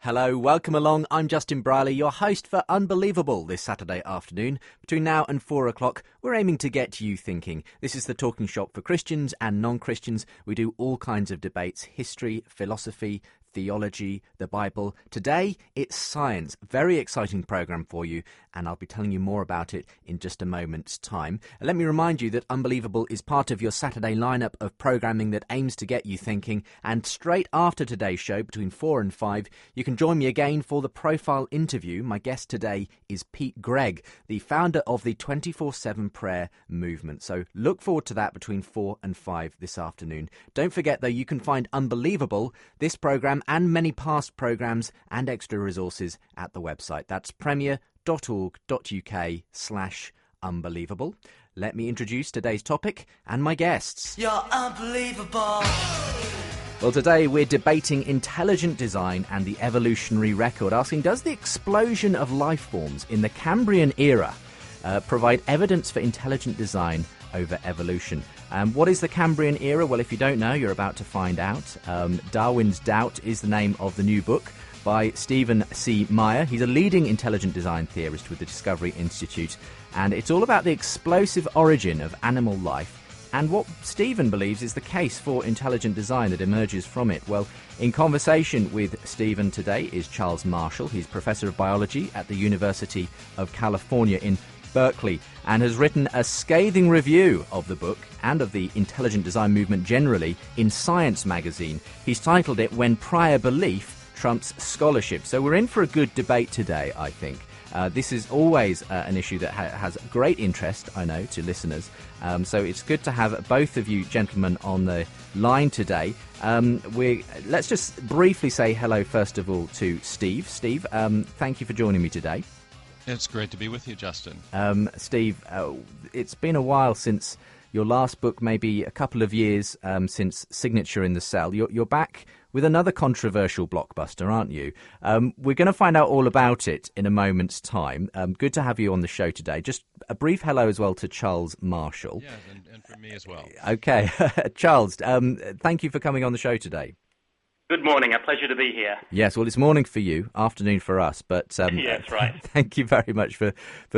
Hello, welcome along. I'm Justin Briley, your host for Unbelievable this Saturday afternoon. Between now and 4 o'clock, we're aiming to get you thinking. This is the talking shop for Christians and non-Christians. We do all kinds of debates: history, philosophy, theology, the Bible. Today, it's science. Very exciting programme for you, and I'll be telling you more about it in just a moment's time. Let me remind you that Unbelievable is part of your Saturday lineup of programming that aims to get you thinking, and straight after today's show, between 4 and 5, you can join me again for the profile interview. My guest today is Pete Greig, the founder of the 24/7 prayer movement. So look forward to that between 4 and 5 this afternoon. Don't forget, though, you can find Unbelievable, this programme and many past programmes and extra resources at the website. That's premier.org.uk/unbelievable. Let me introduce today's topic and my guests. You're unbelievable. Well, today we're debating intelligent design and the evolutionary record, asking, does the explosion of life forms in the Cambrian era provide evidence for intelligent design over evolution? What is the Cambrian era? Well, if you don't know, you're about to find out. Darwin's Doubt is the name of the new book by Stephen C. Meyer. He's a leading intelligent design theorist with the Discovery Institute, and it's all about the explosive origin of animal life and what Stephen believes is the case for intelligent design that emerges from it. Well, in conversation with Stephen today is Charles Marshall. He's Professor of Biology at the University of California in Berkeley and has written a scathing review of the book and of the intelligent design movement generally in Science magazine. He's titled it "When Prior Belief Trumps Scholarship." So we're in for a good debate today, I think. This is always an issue that has great interest, I know, to listeners. So it's good to have both of you gentlemen on the line today. Let's just briefly say hello, first of all, to Steve. Steve, thank you for joining me today. It's great to be with you, Justin. Steve, it's been a while since your last book, maybe a couple of years since Signature in the Cell. You're back with another controversial blockbuster, aren't you? We're going to find out all about it in a moment's time. Good to have you on the show today. Just a brief hello as well to Charles Marshall. Yeah, and for me as well. Okay. Charles, thank you for coming on the show today. Good morning. A pleasure to be here. Yes, well, it's morning for you, afternoon for us, but yes, right. Thank you very much for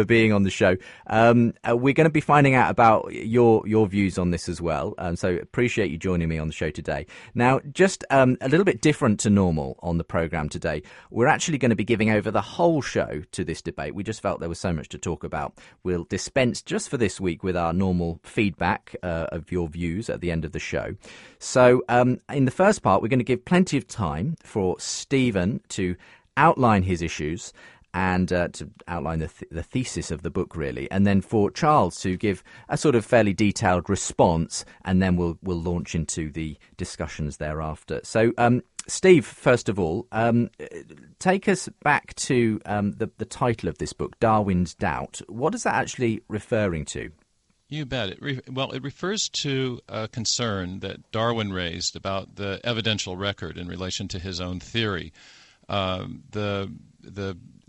being on the show. We're going to be finding out about your views on this as well, so appreciate you joining me on the show today. Now, just a little bit different to normal on the programme today, we're actually going to be giving over the whole show to this debate. We just felt there was so much to talk about. We'll dispense just for this week with our normal feedback of your views at the end of the show. So in the first part, we're going to give plenty of time for Stephen to outline his issues and to outline the thesis of the book, really, and then for Charles to give a sort of fairly detailed response, and then we'll launch into the discussions thereafter. So, Steve, first of all, take us back to the title of this book, Darwin's Doubt. What is that actually referring to? You bet. It refers to a concern that Darwin raised about the evidential record in relation to his own theory. The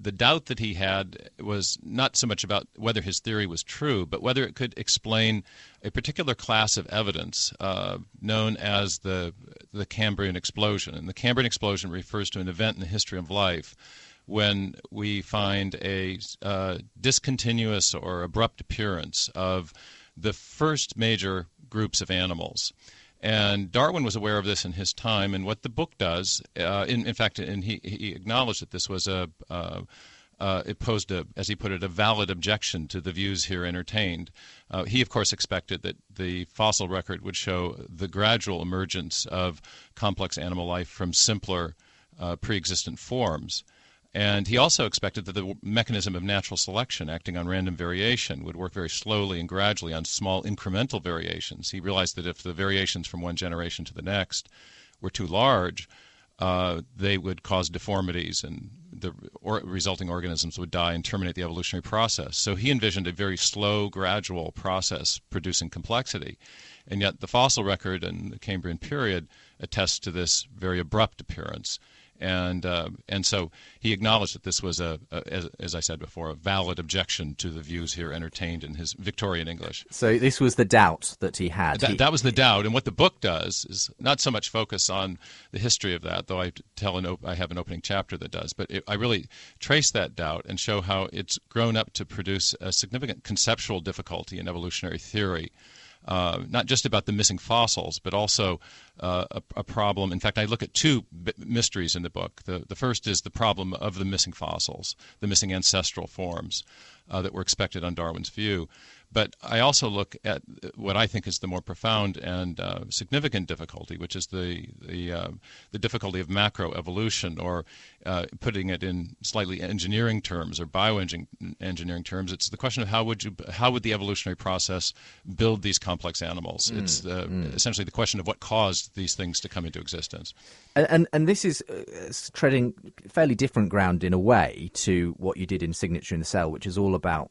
doubt that he had was not so much about whether his theory was true, but whether it could explain a particular class of evidence known as the Cambrian explosion. And the Cambrian explosion refers to an event in the history of life when we find a discontinuous or abrupt appearance of the first major groups of animals. And Darwin was aware of this in his time, and what the book does, in fact, he acknowledged that this was it posed, as he put it, a valid objection to the views here entertained. He, of course, expected that the fossil record would show the gradual emergence of complex animal life from simpler pre-existent forms. And he also expected that the mechanism of natural selection acting on random variation would work very slowly and gradually on small incremental variations. He realized that if the variations from one generation to the next were too large, they would cause deformities and the resulting organisms would die and terminate the evolutionary process. So he envisioned a very slow, gradual process producing complexity. And yet the fossil record and the Cambrian period attests to this very abrupt appearance. And so he acknowledged that this was as I said before, a valid objection to the views here entertained in his Victorian English. So this was the doubt that he had. That was the doubt, and what the book does is not so much focus on the history of that, though I have an opening chapter that does, but I really trace that doubt and show how it's grown up to produce a significant conceptual difficulty in evolutionary theory. Not just about the missing fossils, but also a problem. In fact, I look at two mysteries in the book. The first is the problem of the missing fossils, the missing ancestral forms that were expected on Darwin's view. But I also look at what I think is the more profound and significant difficulty, which is the difficulty of macroevolution, or putting it in slightly engineering terms or bioengineering terms. It's the question of how would the evolutionary process build these complex animals? It's essentially the question of what caused these things to come into existence. And this is treading fairly different ground in a way to what you did in Signature in the Cell, which is all about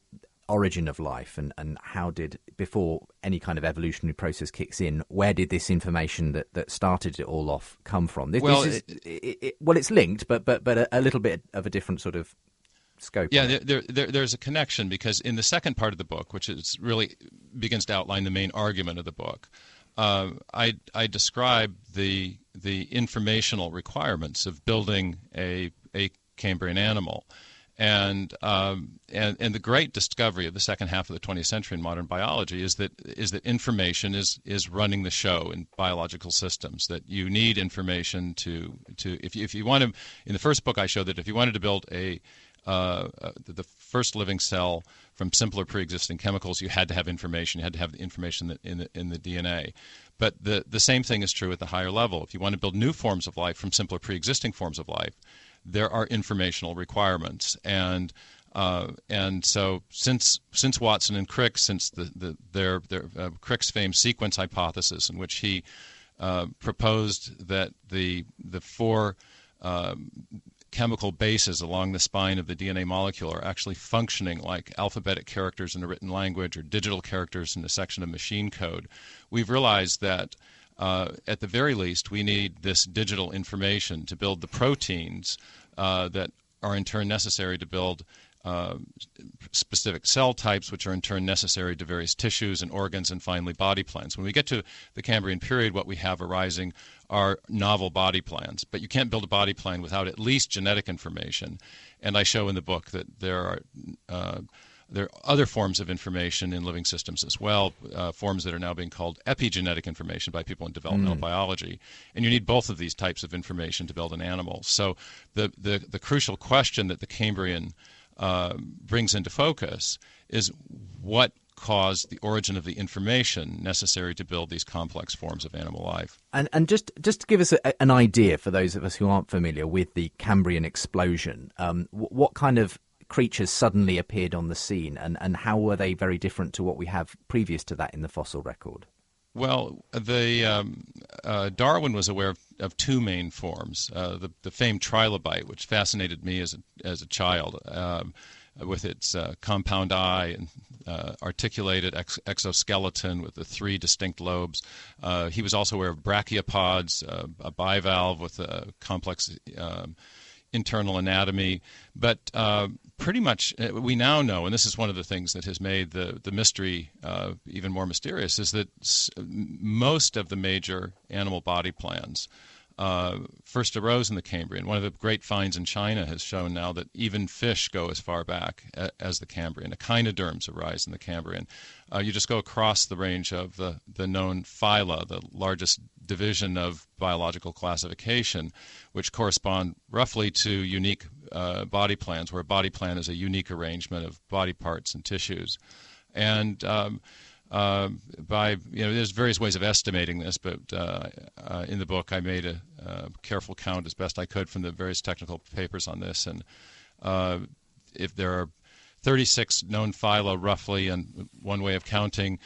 origin of life and how did, before any kind of evolutionary process kicks in, where did this information that started it all off come from? It's linked, but a little bit of a different sort of scope. Yeah, there's a connection, because in the second part of the book, which is really begins to outline the main argument of the book, I describe the informational requirements of building a Cambrian animal. And the great discovery of the second half of the 20th century in modern biology is that information is running the show in biological systems. That you need information to if you want to. In the first book, I showed that if you wanted to build the first living cell from simpler pre-existing chemicals, you had to have information. You had to have the information in the DNA. But the same thing is true at the higher level. If you want to build new forms of life from simpler pre-existing forms of life, there are informational requirements, and so since Watson and Crick, since their Crick's famed sequence hypothesis, in which he proposed that the four chemical bases along the spine of the DNA molecule are actually functioning like alphabetic characters in a written language or digital characters in a section of machine code, we've realized that at the very least, we need this digital information to build the proteins that are in turn necessary to build specific cell types, which are in turn necessary to various tissues and organs and finally body plans. When we get to the Cambrian period, what we have arising are novel body plans. But you can't build a body plan without at least genetic information. And I show in the book that there are other forms of information in living systems as well, forms that are now being called epigenetic information by people in developmental biology. And you need both of these types of information to build an animal. So the crucial question that the Cambrian brings into focus is what caused the origin of the information necessary to build these complex forms of animal life. And just to give us an idea for those of us who aren't familiar with the Cambrian explosion, what kind of creatures suddenly appeared on the scene, and how were they very different to what we have previous to that in the fossil record? Well, Darwin was aware of two main forms. The famed trilobite, which fascinated me as a child, with its compound eye and articulated exoskeleton with the three distinct lobes. He was also aware of brachiopods, a bivalve with a complex internal anatomy, but pretty much we now know, and this is one of the things that has made the mystery even more mysterious, is that most of the major animal body plans first arose in the Cambrian. One of the great finds in China has shown now that even fish go as far back as the Cambrian. Echinoderms arise in the Cambrian. You just go across the range of the known phyla, the largest division of biological classification, which correspond roughly to unique body plans, where a body plan is a unique arrangement of body parts and tissues. And there's various ways of estimating this, but in the book I made a careful count as best I could from the various technical papers on this, and if there are 36 known phyla roughly, and one way of counting,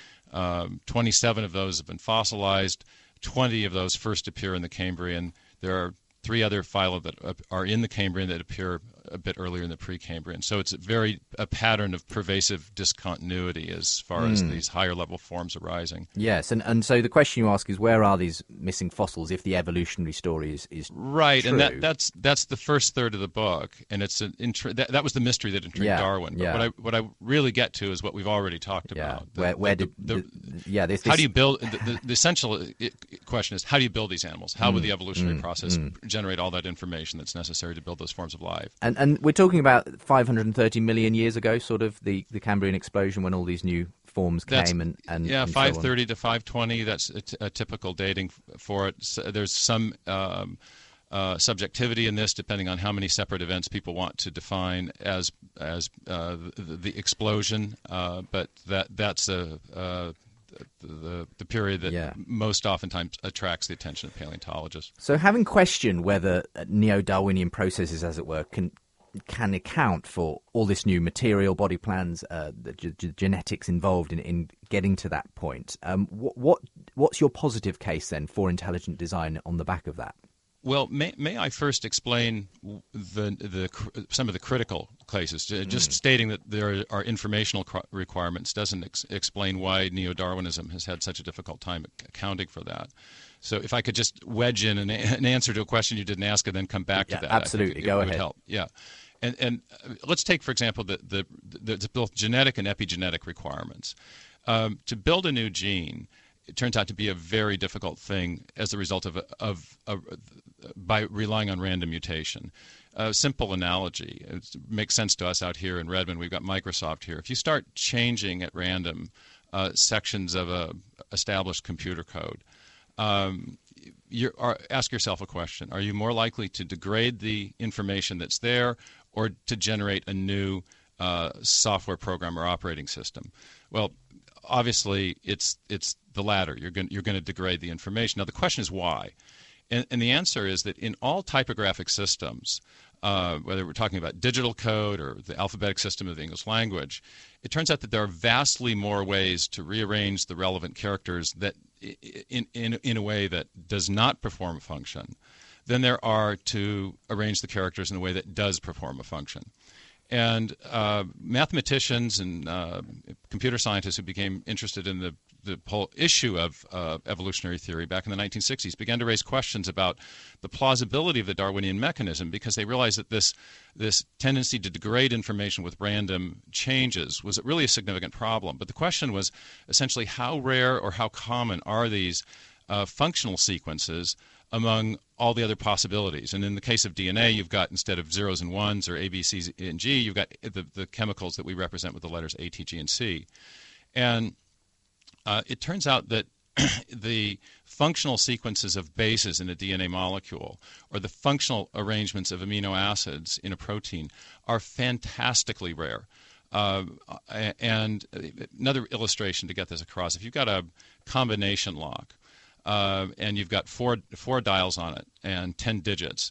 27 of those have been fossilized. 20 of those first appear in the Cambrian. There are 3 other phyla that are in the Cambrian that appear a bit earlier in the Precambrian. So it's a pattern of pervasive discontinuity as far as these higher level forms arising. Yes, and so the question you ask is, where are these missing fossils if the evolutionary story is right, true? And that's the first third of the book, and it's that was the mystery that intrigued Darwin. But what I really get to is what we've already talked about. How do you build the essential question is, how do you build these animals? How would the evolutionary process generate all that information that's necessary to build those forms of life? And we're talking about 530 million years ago, sort of the Cambrian explosion, when all these new forms came and 530 to 520. That's a typical dating for it. So there's some subjectivity in this, depending on how many separate events people want to define as the explosion. But that's the period that most oftentimes attracts the attention of paleontologists. So, having questioned whether neo-Darwinian processes, as it were, can account for all this new material, body plans, the genetics involved in getting to that point, what's your positive case then for intelligent design on the back of that? Well, may I first explain some of the critical cases? Just stating that there are informational requirements doesn't explain why neo-Darwinism has had such a difficult time accounting for that. So if I could just wedge in an answer to a question you didn't ask and then come back to that. Absolutely, go ahead. Would help. Yeah. And let's take, for example, the both genetic and epigenetic requirements. To build a new gene, it turns out to be a very difficult thing as a result of by relying on random mutation. A simple analogy, it makes sense to us out here in Redmond. We've got Microsoft here. If you start changing at random sections of a established computer code, ask yourself a question. Are you more likely to degrade the information that's there or to generate a new software program or operating system? Well, obviously, it's the latter. You're going to degrade the information. Now, the question is why? And the answer is that in all typographic systems, whether we're talking about digital code or the alphabetic system of the English language, it turns out that there are vastly more ways to rearrange the relevant characters that in a way that does not perform a function than there are to arrange the characters in a way that does perform a function. And mathematicians and computer scientists who became interested in the whole issue of evolutionary theory back in the 1960s began to raise questions about the plausibility of the Darwinian mechanism, because they realized that this tendency to degrade information with random changes was really a significant problem. But the question was essentially, how rare or how common are these functional sequences among all the other possibilities? And in the case of DNA, you've got, instead of zeros and ones or A, B, C, and G, you've got the chemicals that we represent with the letters A, T, G, and C. And it turns out that the functional sequences of bases in a DNA molecule, or the functional arrangements of amino acids in a protein, are fantastically rare. And another illustration to get this across, if you've got a combination lock, and you've got four dials on it and 10 digits,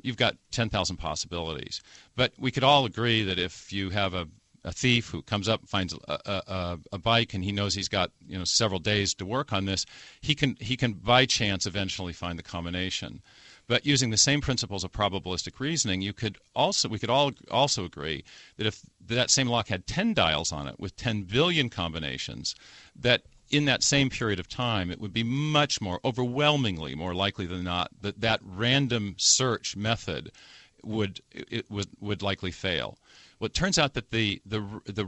you've got 10,000 possibilities. But we could all agree that if you have a thief who comes up and finds a bike, and he knows he's got several days to work on this, he can by chance eventually find the combination. But using the same principles of probabilistic reasoning, we could all also agree that if that same lock had 10 dials on it with 10 billion combinations, that in that same period of time, it would be much more, overwhelmingly more likely than not, that random search method would likely fail. Well, it turns out that the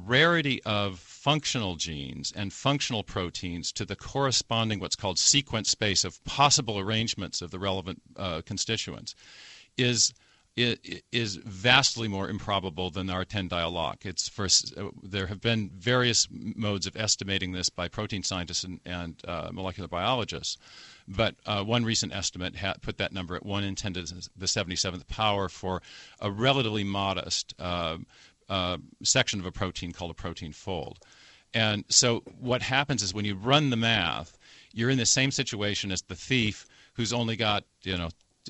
rarity of functional genes and functional proteins to the corresponding what's called sequence space of possible arrangements of the relevant constituents is vastly more improbable than our 10-dial lock. There have been various modes of estimating this by protein scientists and molecular biologists, but one recent estimate put that number at 1 in 10 to the 77th power for a relatively modest section of a protein called a protein fold. And so what happens is, when you run the math, you're in the same situation as the thief who's only got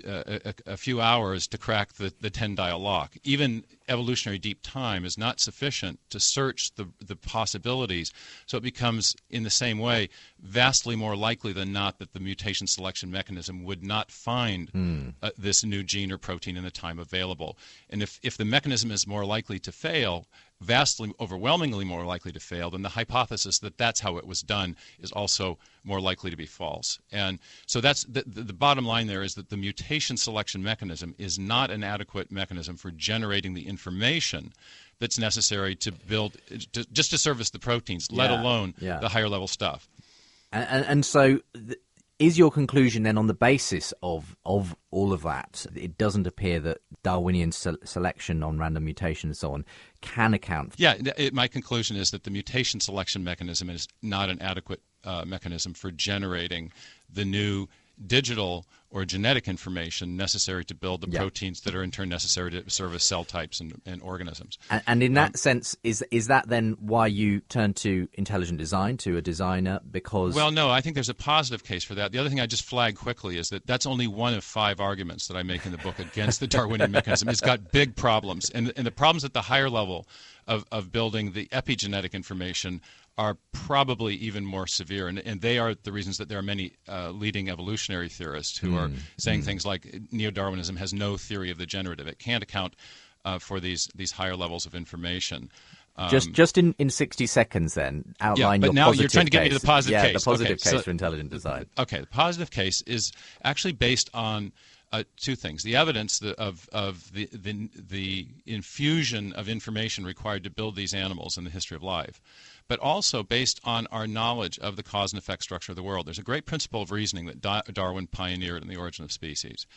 a few hours to crack the 10-dial lock. Even evolutionary deep time is not sufficient to search the possibilities, so it becomes, in the same way, vastly more likely than not that the mutation selection mechanism would not find this new gene or protein in the time available. And if the mechanism is more likely to fail, vastly, overwhelmingly more likely to fail, then the hypothesis that that's how it was done is also more likely to be false. And so that's the bottom line there, is that the mutation selection mechanism is not an adequate mechanism for generating the information that's necessary to build, just to service the proteins, let alone the higher level stuff. And so is your conclusion then, on the basis of all of that, it doesn't appear that Darwinian selection on random mutation and so on can account for... Yeah, my conclusion is that the mutation selection mechanism is not an adequate mechanism for generating the new digital or genetic information necessary to build the proteins that are in turn necessary to service cell types and organisms. And in that sense, is that then why you turn to intelligent design, to a designer? Because... Well, no, I think there's a positive case for that. The other thing I just flag quickly is that that's only one of 5 arguments that I make in the book against the Darwinian mechanism. It's got big problems. And the problems at the higher level of building the epigenetic information are probably even more severe, and they are the reasons that there are many leading evolutionary theorists who are saying things like neo-Darwinism has no theory of the generative. It can't account for these higher levels of information. Just in 60 seconds then, outline but your now positive you're trying to get me case. to the positive case. The positive case for intelligent design. Okay, the positive case is actually based on 2 things: the evidence of the infusion of information required to build these animals in the history of life, but also based on our knowledge of the cause and effect structure of the world. There's a great principle of reasoning that Darwin pioneered in The Origin of Species.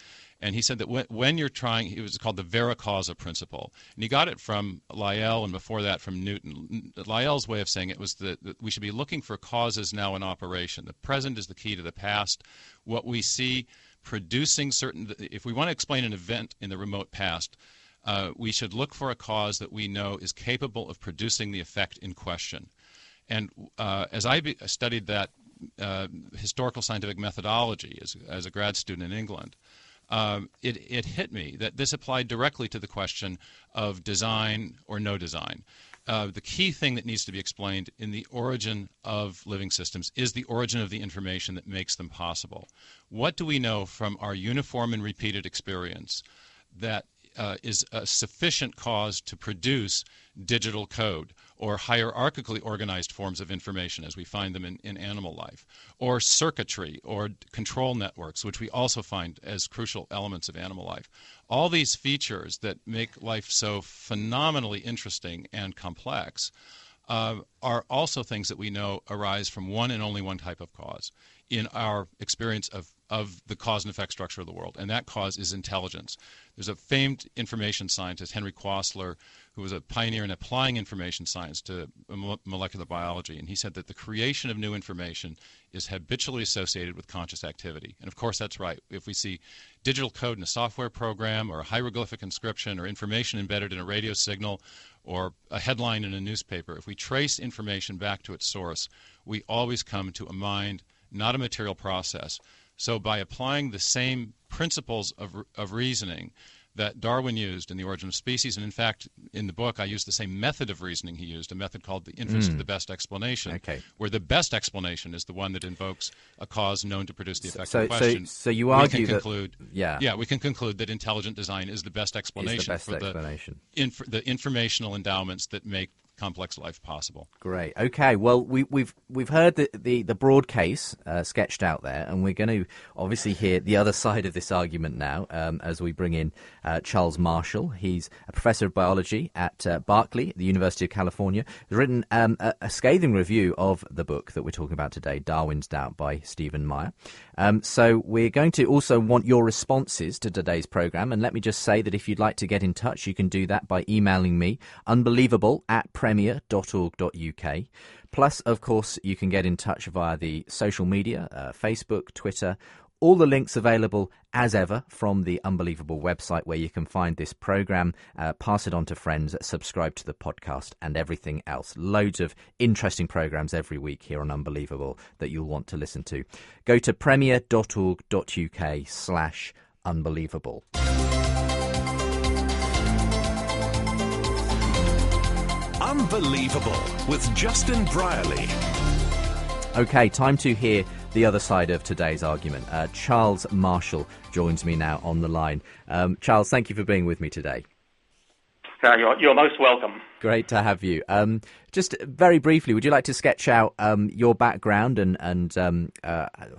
And he said that when you're trying, it was called the vera causa principle. And he got it from Lyell, and before that from Newton. Lyell's way of saying it was that we should be looking for causes now in operation. The present is the key to the past. What we see producing certain, if we want to explain an event in the remote past, we should look for a cause that we know is capable of producing the effect in question. And as I studied that historical scientific methodology as a grad student in England, it hit me that this applied directly to the question of design or no design. The key thing that needs to be explained in the origin of living systems is the origin of the information that makes them possible. What do we know from our uniform and repeated experience that is a sufficient cause to produce digital code or hierarchically organized forms of information as we find them in animal life, or circuitry or control networks, which we also find as crucial elements of animal life? All these features that make life so phenomenally interesting and complex are also things that we know arise from one and only one type of cause in our experience of the cause and effect structure of the world, and that cause is intelligence. There's a famed information scientist, Henry Quastler, who was a pioneer in applying information science to molecular biology, and he said that the creation of new information is habitually associated with conscious activity. And of course that's right. If we see digital code in a software program, or a hieroglyphic inscription, or information embedded in a radio signal, or a headline in a newspaper, if we trace information back to its source, we always come to a mind, not a material process. So by applying the same principles of reasoning that Darwin used in The Origin of Species, and in fact in the book I used the same method of reasoning he used, a method called the inference to the best explanation, where the best explanation is the one that invokes a cause known to produce the effect in question. So you argue we can conclude, we can conclude that intelligent design is the best explanation for the informational endowments that make complex life possible. Great. Okay. Well, we've heard the broad case sketched out there, and we're going to obviously hear the other side of this argument now as we bring in Charles Marshall. He's a professor of biology at Berkeley, the University of California. He's written a scathing review of the book that we're talking about today, Darwin's Doubt by Stephen Meyer. So we're going to also want your responses to today's program, and let me just say that if you'd like to get in touch, you can do that by emailing me, unbelievable@premier.org.uk. Plus, of course, you can get in touch via the social media, Facebook, Twitter. All the links available, as ever, from the Unbelievable website, where you can find this program, pass it on to friends, subscribe to the podcast, and everything else. Loads of interesting programs every week here on Unbelievable that you'll want to listen to. Go to premier.org.uk/unbelievable. unbelievable. Unbelievable with Justin Brierley. Okay, time to hear the other side of today's argument. Charles Marshall joins me now on the line. Charles, thank you for being with me today. You're most welcome. Great to have you. Just very briefly, would you like to sketch out your background and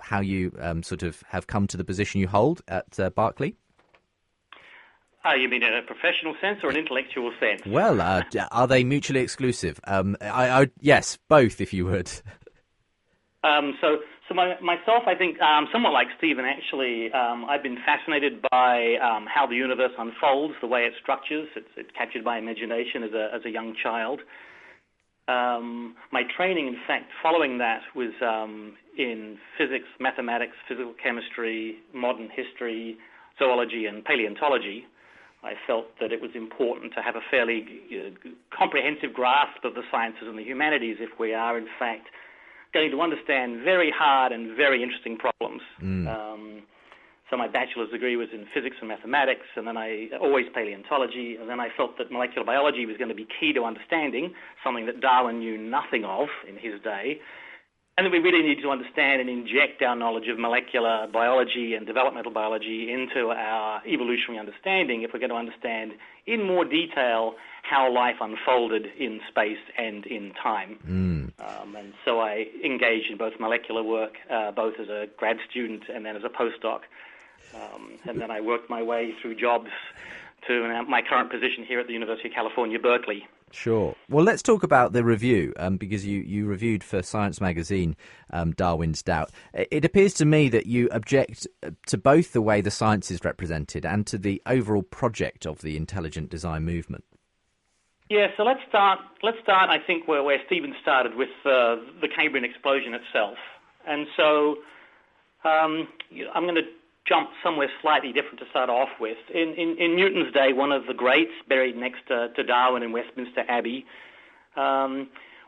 how you sort of have come to the position you hold at Berkeley? You mean in a professional sense or an intellectual sense? Well, are they mutually exclusive? Yes, both, if you would. So myself, I think, somewhat like Stephen, actually, I've been fascinated by how the universe unfolds, the way it structures. It's captured my imagination as a young child. My training, in fact, following that was in physics, mathematics, physical chemistry, modern history, zoology, and paleontology. I felt that it was important to have a fairly comprehensive grasp of the sciences and the humanities if we are, in fact, going to understand very hard and very interesting problems. So my bachelor's degree was in physics and mathematics, and then always paleontology, and then I felt that molecular biology was going to be key to understanding, something that Darwin knew nothing of in his day, and that we really need to understand and inject our knowledge of molecular biology and developmental biology into our evolutionary understanding if we're going to understand in more detail how life unfolded in space and in time. And so I engaged in both molecular work, both as a grad student and then as a postdoc. And then I worked my way through jobs to my current position here at the University of California, Berkeley. Sure. Well, let's talk about the review, because you reviewed for Science magazine Darwin's Doubt. It appears to me that you object to both the way the science is represented and to the overall project of the intelligent design movement. Yeah, so let's start. I think where Stephen started with the Cambrian explosion itself, and so I'm going to jump somewhere slightly different to start off with. In Newton's day, one of the greats, buried next to Darwin in Westminster Abbey,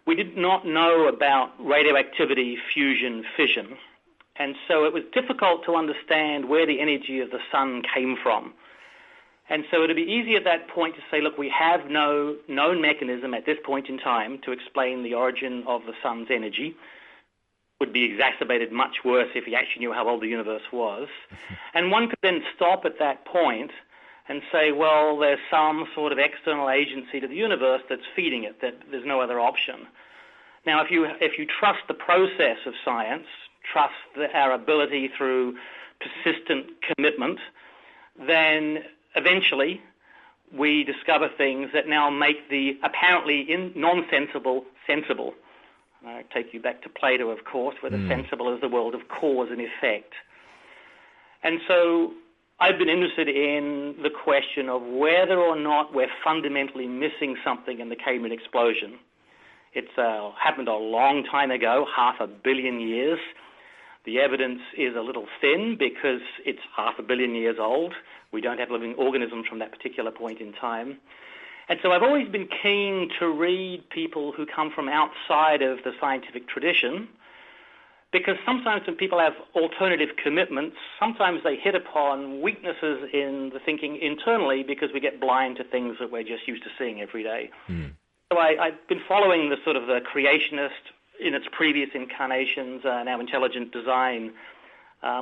we did not know about radioactivity, fusion, fission, and so it was difficult to understand where the energy of the sun came from. And so it would be easy at that point to say, look, we have no known mechanism at this point in time to explain the origin of the sun's energy. Would be exacerbated much worse if we actually knew how old the universe was. And one could then stop at that point and say, well, there's some sort of external agency to the universe that's feeding it, that there's no other option. Now, if you trust the process of science, trust our ability through persistent commitment, then eventually we discover things that now make the apparently nonsensible sensible. I take you back to Plato, of course, where the sensible is the world of cause and effect. And so I've been interested in the question of whether or not we're fundamentally missing something in the Cambrian explosion. It's happened a long time ago, 500 million years. The evidence is a little thin because it's 500 million years old. We don't have living organisms from that particular point in time. And so I've always been keen to read people who come from outside of the scientific tradition, because sometimes when people have alternative commitments, sometimes they hit upon weaknesses in the thinking internally because we get blind to things that we're just used to seeing every day. So I've been following the sort of the creationist in its previous incarnations, now intelligent design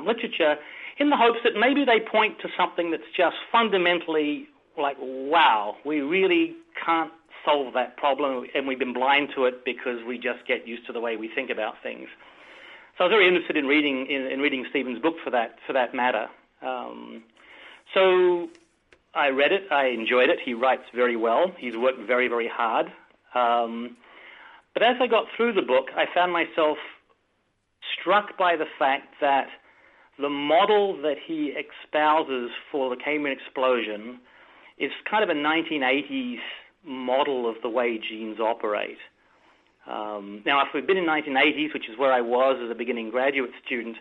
literature, in the hopes that maybe they point to something that's just fundamentally like, wow, we really can't solve that problem, and we've been blind to it because we just get used to the way we think about things. So I was very interested in reading Stephen's book for that matter. So I read it, I enjoyed it. He writes very well. He's worked very, very hard. But as I got through the book, I found myself struck by the fact that the model that he espouses for the Cambrian explosion is kind of a 1980s model of the way genes operate. Now, if we'd been in 1980s, which is where I was as a beginning graduate student,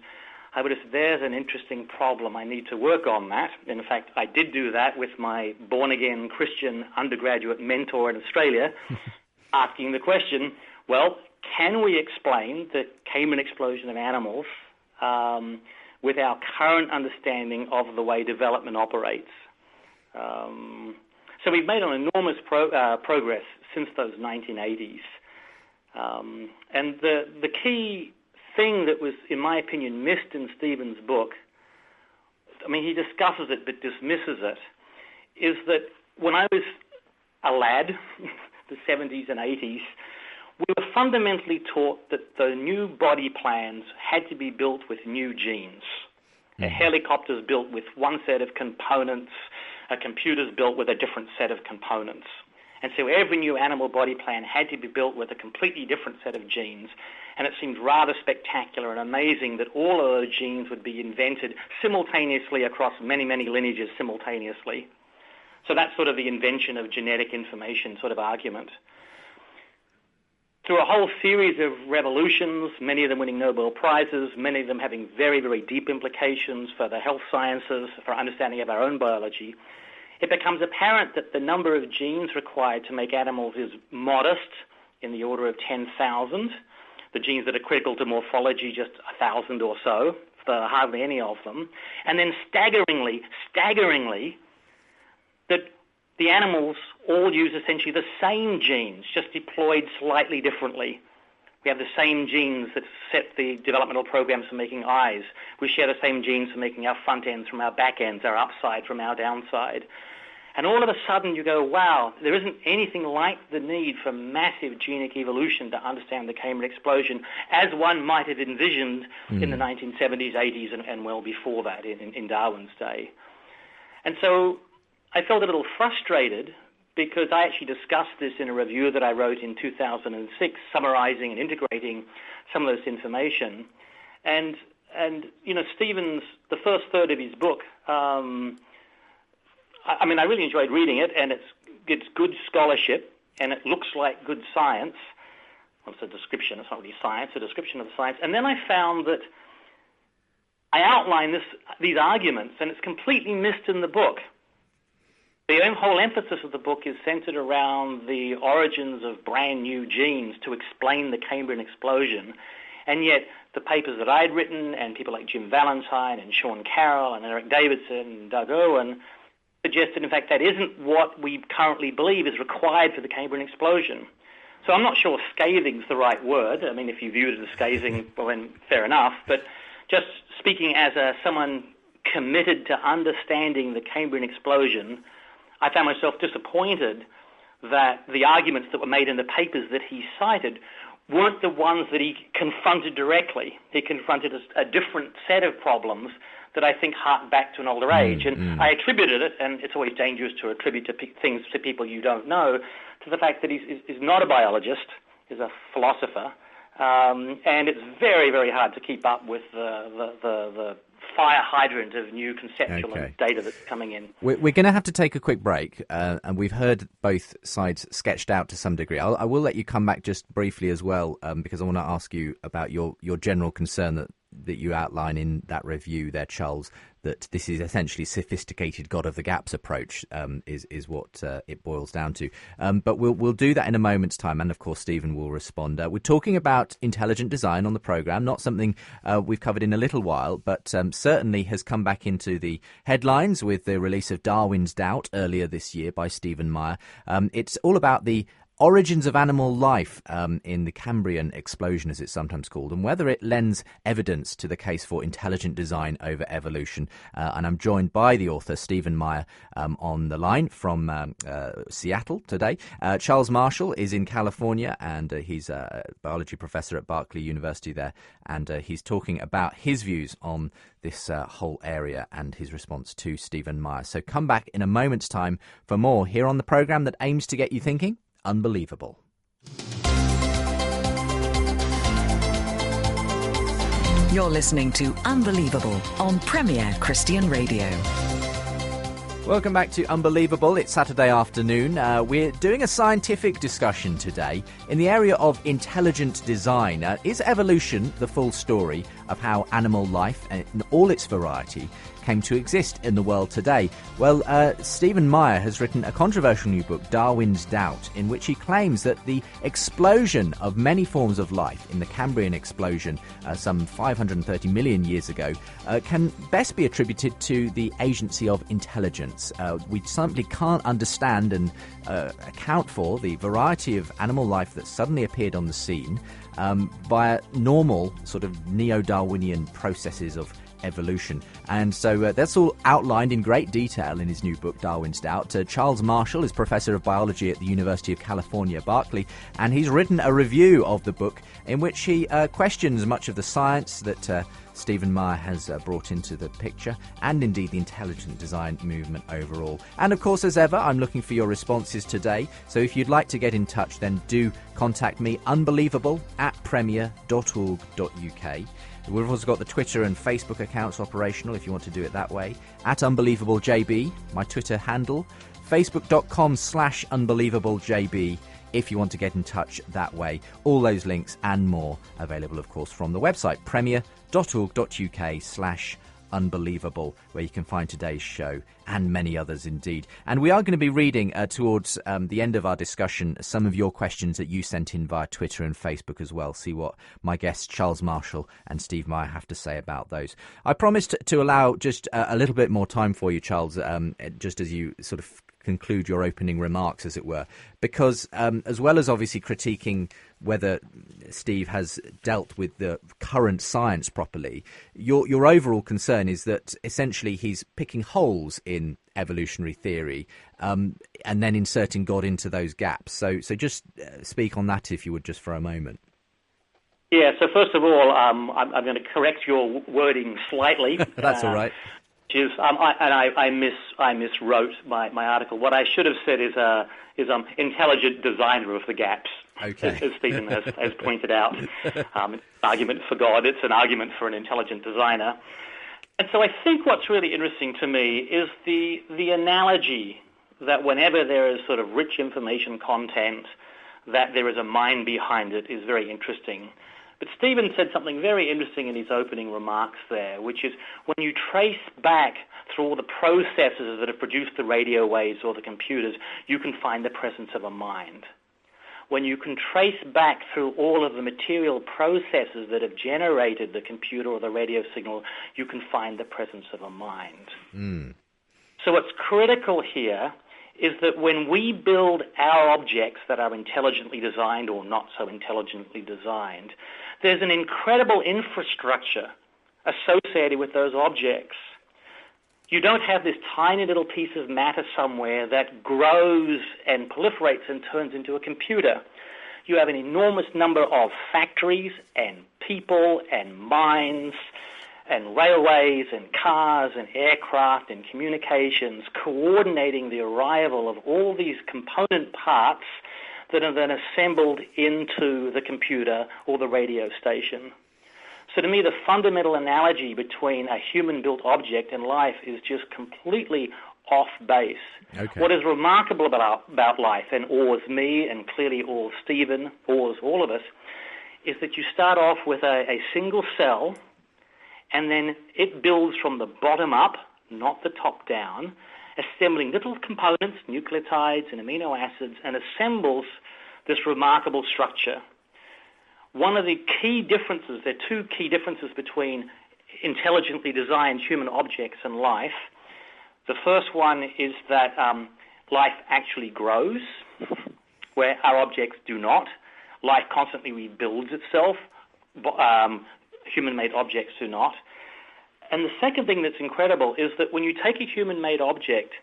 I would have said, there's an interesting problem. I need to work on that. In fact, I did do that with my born-again Christian undergraduate mentor in Australia, asking the question, well, can we explain the Cambrian explosion of animals with our current understanding of the way development operates. So we've made an enormous progress since those 1980s. And the key thing that was, in my opinion, missed in Stephen's book, I mean, he discusses it but dismisses it, is that when I was a lad, the 70s and 80s, we were fundamentally taught that the new body plans had to be built with new genes. A helicopter's built with one set of components, a computer's built with a different set of components. And so every new animal body plan had to be built with a completely different set of genes. And it seemed rather spectacular and amazing that all of those genes would be invented simultaneously across many, many lineages simultaneously. So that's sort of the invention of genetic information sort of argument. Through a whole series of revolutions, many of them winning Nobel Prizes, many of them having very, very deep implications for the health sciences, for understanding of our own biology, it becomes apparent that the number of genes required to make animals is modest, in the order of 10,000. The genes that are critical to morphology, just 1,000 or so, for hardly any of them. And then staggeringly, that the animals all use essentially the same genes, just deployed slightly differently. We have the same genes that set the developmental programs for making eyes. We share the same genes for making our front ends from our back ends, our upside from our downside. And all of a sudden you go, wow, there isn't anything like the need for massive genic evolution to understand the Cambrian explosion as one might have envisioned in the 1970s, 80s, and well before that in Darwin's day. And so I felt a little frustrated because I actually discussed this in a review that I wrote in 2006, summarizing and integrating some of this information. And you know, Stephen's, the first third of his book, I mean, I really enjoyed reading it, and it's good scholarship, and it looks like good science. Well, it's a description, it's not really science, a description of the science. And then I found that I outline these arguments, and it's completely missed in the book. The whole emphasis of the book is centered around the origins of brand new genes to explain the Cambrian explosion. And yet the papers that I'd written, and people like Jim Valentine and Sean Carroll and Eric Davidson and Doug Irwin, suggested, in fact, that isn't what we currently believe is required for the Cambrian explosion. So I'm not sure scathing is the right word. I mean, if you view it as scathing, well, then fair enough. But just speaking as someone committed to understanding the Cambrian explosion, I found myself disappointed that the arguments that were made in the papers that he cited weren't the ones that he confronted directly. He confronted a different set of problems that I think hark back to an older age. And I attributed it, and it's always dangerous to attribute things to people you don't know, to the fact that he's not a biologist, he's a philosopher, and it's very, very hard to keep up with the fire hydrant of new conceptual data that's coming in. We're going to have to take a quick break, and we've heard both sides sketched out to some degree. I will let you come back just briefly as well, because I want to ask you about your general concern that you outline in that review there, Charles, that this is essentially sophisticated God of the Gaps approach, is what it boils down to. But we'll do that in a moment's time, and of course Stephen will respond. We're talking about intelligent design on the programme, not something we've covered in a little while, but certainly has come back into the headlines with the release of Darwin's Doubt earlier this year by Stephen Meyer. It's all about the origins of animal life in the Cambrian explosion, as it's sometimes called, and whether it lends evidence to the case for intelligent design over evolution. And I'm joined by the author, Stephen Meyer, on the line from Seattle today. Charles Marshall is in California, and he's a biology professor at Berkeley University there, and he's talking about his views on this whole area and his response to Stephen Meyer. So come back in a moment's time for more here on the programme that aims to get you thinking. Unbelievable. You're listening to Unbelievable on Premier Christian Radio. Welcome back to Unbelievable. It's Saturday afternoon. We're doing a scientific discussion today in the area of intelligent design. Is evolution the full story, of how animal life, in all its variety, came to exist in the world today. Well, Stephen Meyer has written a controversial new book, Darwin's Doubt, in which he claims that the explosion of many forms of life in the Cambrian explosion some 530 million years ago can best be attributed to the agency of intelligence. We simply can't understand and account for the variety of animal life that suddenly appeared on the scene via normal sort of neo-Darwinian processes of evolution. And so that's all outlined in great detail in his new book, Darwin's Doubt. Charles Marshall is Professor of Biology at the University of California, Berkeley, and he's written a review of the book in which he questions much of the science that Stephen Meyer has brought into the picture, and indeed the intelligent design movement overall. And of course, as ever, I'm looking for your responses today. So if you'd like to get in touch, then do contact me, unbelievable@premier.org.uk. We've also got the Twitter and Facebook accounts operational if you want to do it that way. @UnbelievableJB, my Twitter handle. Facebook.com/UnbelievableJB if you want to get in touch that way. All those links and more available, of course, from the website premier.org.uk/unbelievable, where you can find today's show and many others indeed. And we are going to be reading towards the end of our discussion some of your questions that you sent in via Twitter and Facebook as well. See what my guests Charles Marshall and Steve Meyer have to say about those. I promised to allow just a little bit more time for you, Charles, just as you sort of conclude your opening remarks, as it were, because as well as obviously critiquing whether Steve has dealt with the current science properly, your overall concern is that essentially he's picking holes in evolutionary theory and then inserting God into those gaps. So just speak on that, if you would, just for a moment. Yeah, so first of all, I'm going to correct your wording slightly. That's all right. I miswrote my article. What I should have said is intelligent designer of the gaps. Okay. As Stephen has pointed out. It's an argument for God. It's an argument for an intelligent designer. And so I think what's really interesting to me is the analogy that whenever there is sort of rich information content, that there is a mind behind it is very interesting. But Stephen said something very interesting in his opening remarks there, which is when you trace back through all the processes that have produced the radio waves or the computers, you can find the presence of a mind. When you can trace back through all of the material processes that have generated the computer or the radio signal, you can find the presence of a mind. Mm. So what's critical here is that when we build our objects that are intelligently designed or not so intelligently designed, there's an incredible infrastructure associated with those objects. You don't have this tiny little piece of matter somewhere that grows and proliferates and turns into a computer. You have an enormous number of factories and people and mines and railways and cars and aircraft and communications coordinating the arrival of all these component parts that are then assembled into the computer or the radio station. So to me, the fundamental analogy between a human-built object and life is just completely off base. Okay. What is remarkable about life, and awes me, and clearly awes Stephen, awes all of us, is that you start off with a single cell, and then it builds from the bottom up, not the top down, assembling little components, nucleotides and amino acids, and assembles this remarkable structure. One of the key differences, there are two key differences between intelligently designed human objects and life. The first one is that life actually grows, where our objects do not. Life constantly rebuilds itself. Human-made objects do not. And the second thing that's incredible is that when you take a human-made object,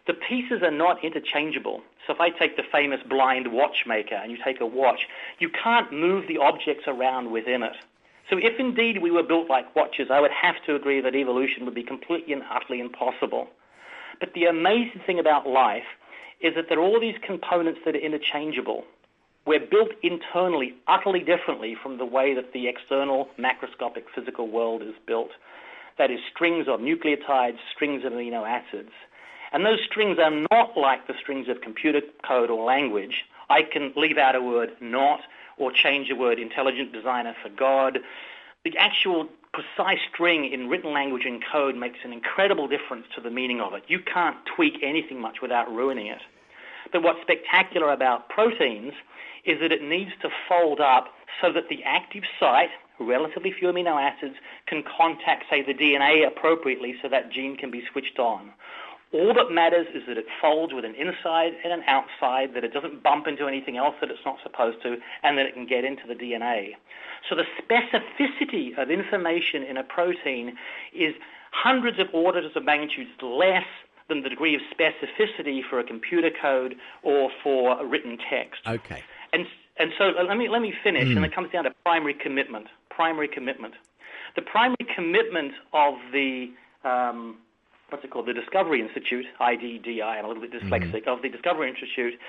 the pieces are not interchangeable. So if I take the famous blind watchmaker and you take a watch, you can't move the objects around within it. So if indeed we were built like watches, I would have to agree that evolution would be completely and utterly impossible. But the amazing thing about life is that there are all these components that are interchangeable. We're built internally utterly differently from the way that the external macroscopic physical world is built. That is, strings of nucleotides, strings of amino acids. And those strings are not like the strings of computer code or language. I can leave out a word not or change the word intelligent designer for God. the actual precise string in written language and code makes an incredible difference to the meaning of it. You can't tweak anything much without ruining it. But what's spectacular about proteins is that it needs to fold up so that the active site, relatively few amino acids, can contact, say, the DNA appropriately so that gene can be switched on. All that matters is that it folds with an inside and an outside, that it doesn't bump into anything else that it's not supposed to, and that it can get into the DNA. So the specificity of information in a protein is hundreds of orders of magnitudes less than the degree of specificity for a computer code or for a written text. Okay. And so let me finish, and it comes down to primary commitment. Primary commitment. The primary commitment of the the Discovery Institute, IDDI, I'm a little bit dyslexic, of the Discovery Institute,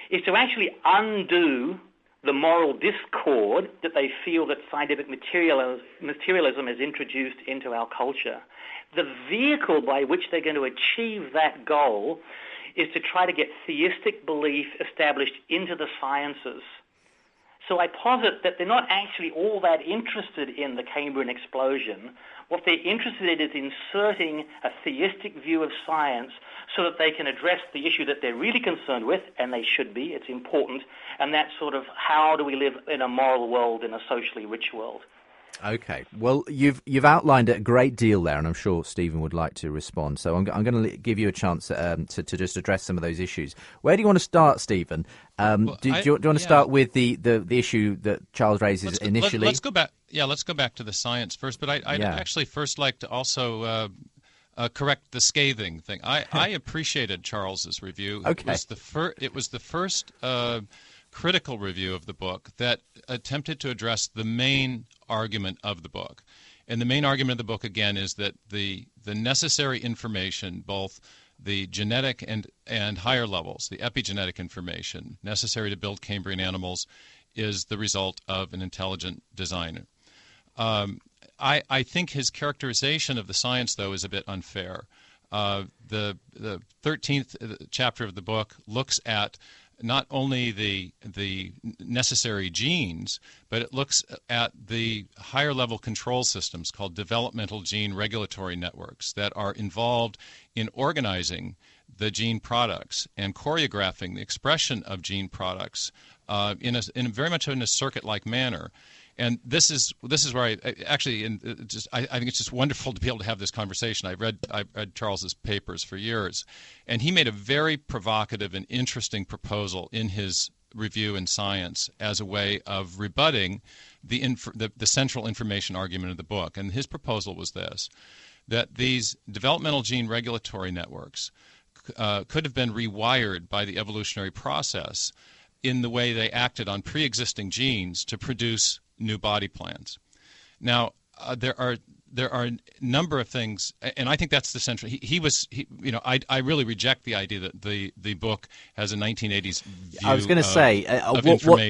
is to actually undo the moral discord that they feel that scientific materialism has introduced into our culture. The vehicle by which they're going to achieve that goal is to try to get theistic belief established into the sciences. So I posit that they're not actually all that interested in the Cambrian explosion. What they're interested in is inserting a theistic view of science so that they can address the issue that they're really concerned with, and they should be, it's important, and that's sort of how do we live in a moral world, in a socially rich world. Okay. Well, you've outlined a great deal there, and I'm sure Stephen would like to respond. So I'm going to give you a chance to just address some of those issues. Where do you want to start, Stephen? Do you want to start with the issue that Charles raises initially? Let's go back. Yeah, let's go back to the science first. But I'd actually first like to also correct the scathing thing. I appreciated Charles's review. Okay. It was the first critical review of the book that attempted to address the main argument of the book. And the main argument of the book, again, is that the necessary information, both the genetic and higher levels, the epigenetic information necessary to build Cambrian animals, is the result of an intelligent designer. I think his characterization of the science, though, is a bit unfair. The 13th chapter of the book looks at not only the necessary genes, but it looks at the higher level control systems called developmental gene regulatory networks that are involved in organizing the gene products and choreographing the expression of gene products in very much in a circuit-like manner. And this is where I think it's just wonderful to be able to have this conversation. I read Charles's papers for years, and he made a very provocative and interesting proposal in his review in Science as a way of rebutting the central information argument of the book. And his proposal was this: that these developmental gene regulatory networks could have been rewired by the evolutionary process in the way they acted on pre-existing genes to produce new body plans. Now, there are a number of things, and I think that's the central. I really reject the idea that the book has a 1980s view. I was going to say,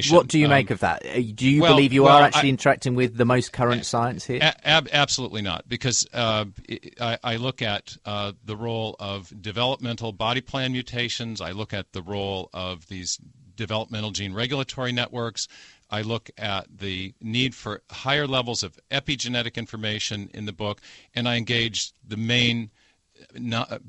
what do you make of that? Do you believe you are actually interacting with the most current science here? Absolutely not, because I look at the role of developmental body plan mutations. I look at the role of these developmental gene regulatory networks. I look at the need for higher levels of epigenetic information in the book, and I engage the main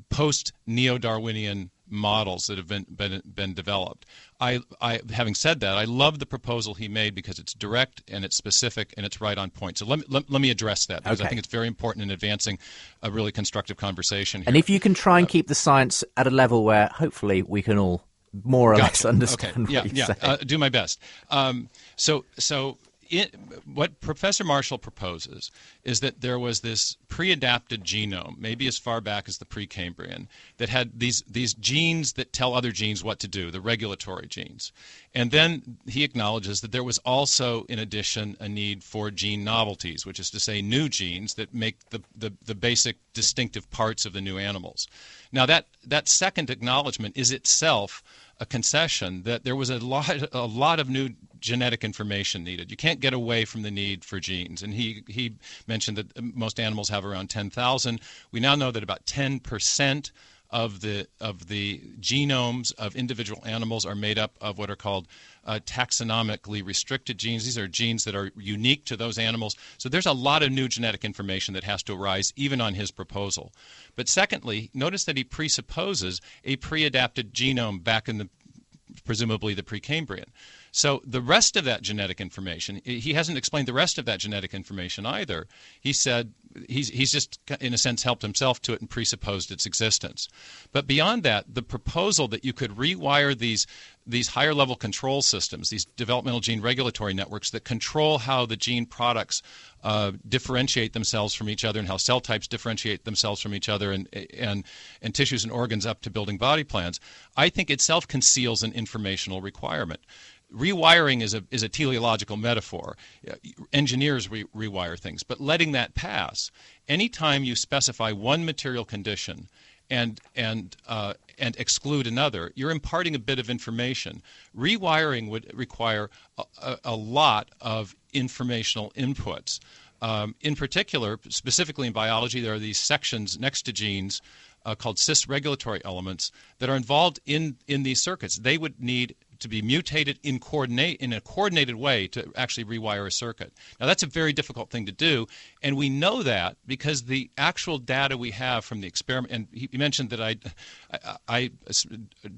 post-neo-Darwinian models that have been developed. Having said that, I love the proposal he made because it's direct and it's specific and it's right on point. So let me address that, because I think it's very important in advancing a really constructive conversation here. And if you can try and keep the science at a level where hopefully we can all more or less understand what you say. Do my best. What Professor Marshall proposes is that there was this pre-adapted genome, maybe as far back as the Precambrian, that had these genes that tell other genes what to do, the regulatory genes. And then he acknowledges that there was also, in addition, a need for gene novelties, which is to say new genes that make the basic distinctive parts of the new animals. Now, that second acknowledgement is itself a concession that there was a lot of new genetic information needed. You can't get away from the need for genes. And he mentioned that most animals have around 10,000. We now know that about 10% of the genomes of individual animals are made up of what are called taxonomically restricted genes. These are genes that are unique to those animals. So there's a lot of new genetic information that has to arise even on his proposal. But secondly, notice that he presupposes a pre-adapted genome back in presumably the Precambrian. So the rest of that genetic information, he hasn't explained the rest of that genetic information either. He said he's just, in a sense, helped himself to it and presupposed its existence. But beyond that, the proposal that you could rewire these higher-level control systems, these developmental gene regulatory networks that control how the gene products differentiate themselves from each other and how cell types differentiate themselves from each other and tissues and organs up to building body plans, I think itself conceals an informational requirement. Rewiring is a teleological metaphor. Engineers rewire things, but letting that pass, anytime you specify one material condition and exclude another, you're imparting a bit of information. Rewiring would require a lot of informational inputs. In particular, specifically in biology, there are these sections next to genes called cis-regulatory elements that are involved in these circuits. They would need to be mutated in a coordinated way to actually rewire a circuit. Now, that's a very difficult thing to do, and we know that because the actual data we have from the experiment, and he mentioned that I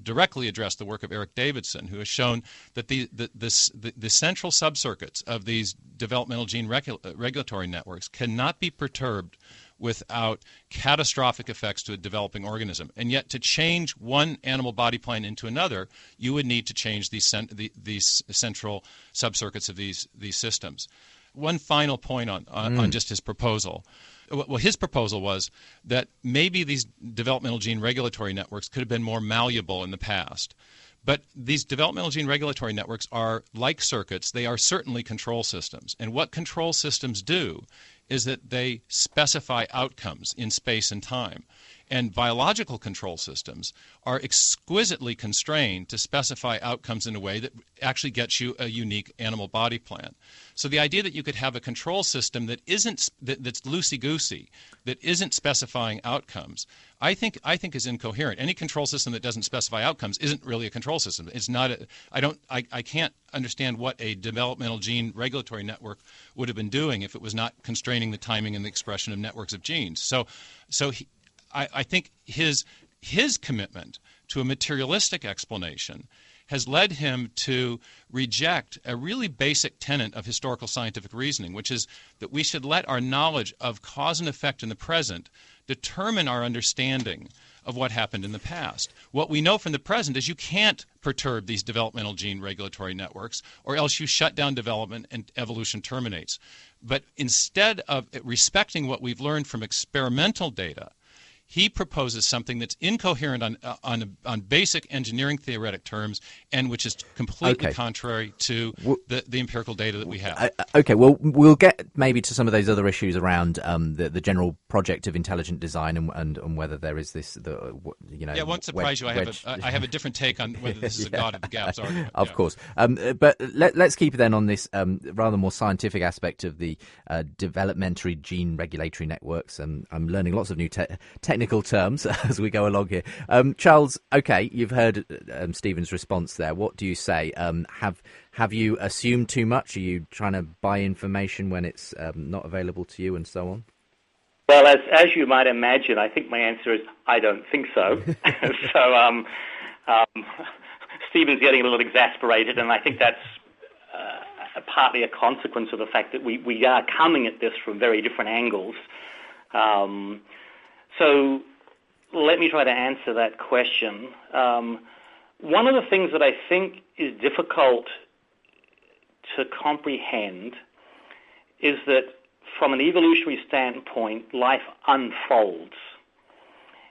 directly addressed the work of Eric Davidson, who has shown that the central subcircuits of these developmental gene regulatory networks cannot be perturbed without catastrophic effects to a developing organism. And yet, to change one animal body plan into another, you would need to change these central subcircuits of these systems. One final point on just his proposal. Well, his proposal was that maybe these developmental gene regulatory networks could have been more malleable in the past. But these developmental gene regulatory networks are like circuits. They are certainly control systems. And what control systems do is that they specify outcomes in space and time. And biological control systems are exquisitely constrained to specify outcomes in a way that actually gets you a unique animal body plan. So the idea that you could have a control system that that's loosey-goosey, that isn't specifying outcomes, I think is incoherent. Any control system that doesn't specify outcomes isn't really a control system. It's not. I can't understand what a developmental gene regulatory network would have been doing if it was not constraining the timing and the expression of networks of genes. I think his commitment to a materialistic explanation has led him to reject a really basic tenet of historical scientific reasoning, which is that we should let our knowledge of cause and effect in the present determine our understanding of what happened in the past. What we know from the present is you can't perturb these developmental gene regulatory networks, or else you shut down development and evolution terminates. But instead of respecting what we've learned from experimental data, he proposes something that's incoherent on basic engineering theoretic terms, and which is completely contrary to the empirical data that we have. Okay, well, we'll get maybe to some of those other issues around the general project of intelligent design and whether there is this, Yeah, it won't surprise you. I have a different take on whether this is a God of the gaps argument. Of course. But let's keep it then on this rather more scientific aspect of the developmentary gene regulatory networks. I'm learning lots of new technical terms as we go along here. Charles, okay, you've heard Stephen's response there. What do you say? Have you assumed too much? Are you trying to buy information when it's not available to you and so on? Well, as you might imagine, I think my answer is I don't think so. So Stephen's getting a little exasperated, and I think that's partly a consequence of the fact that we are coming at this from very different angles. So let me try to answer that question. One of the things that I think is difficult to comprehend is that from an evolutionary standpoint, life unfolds.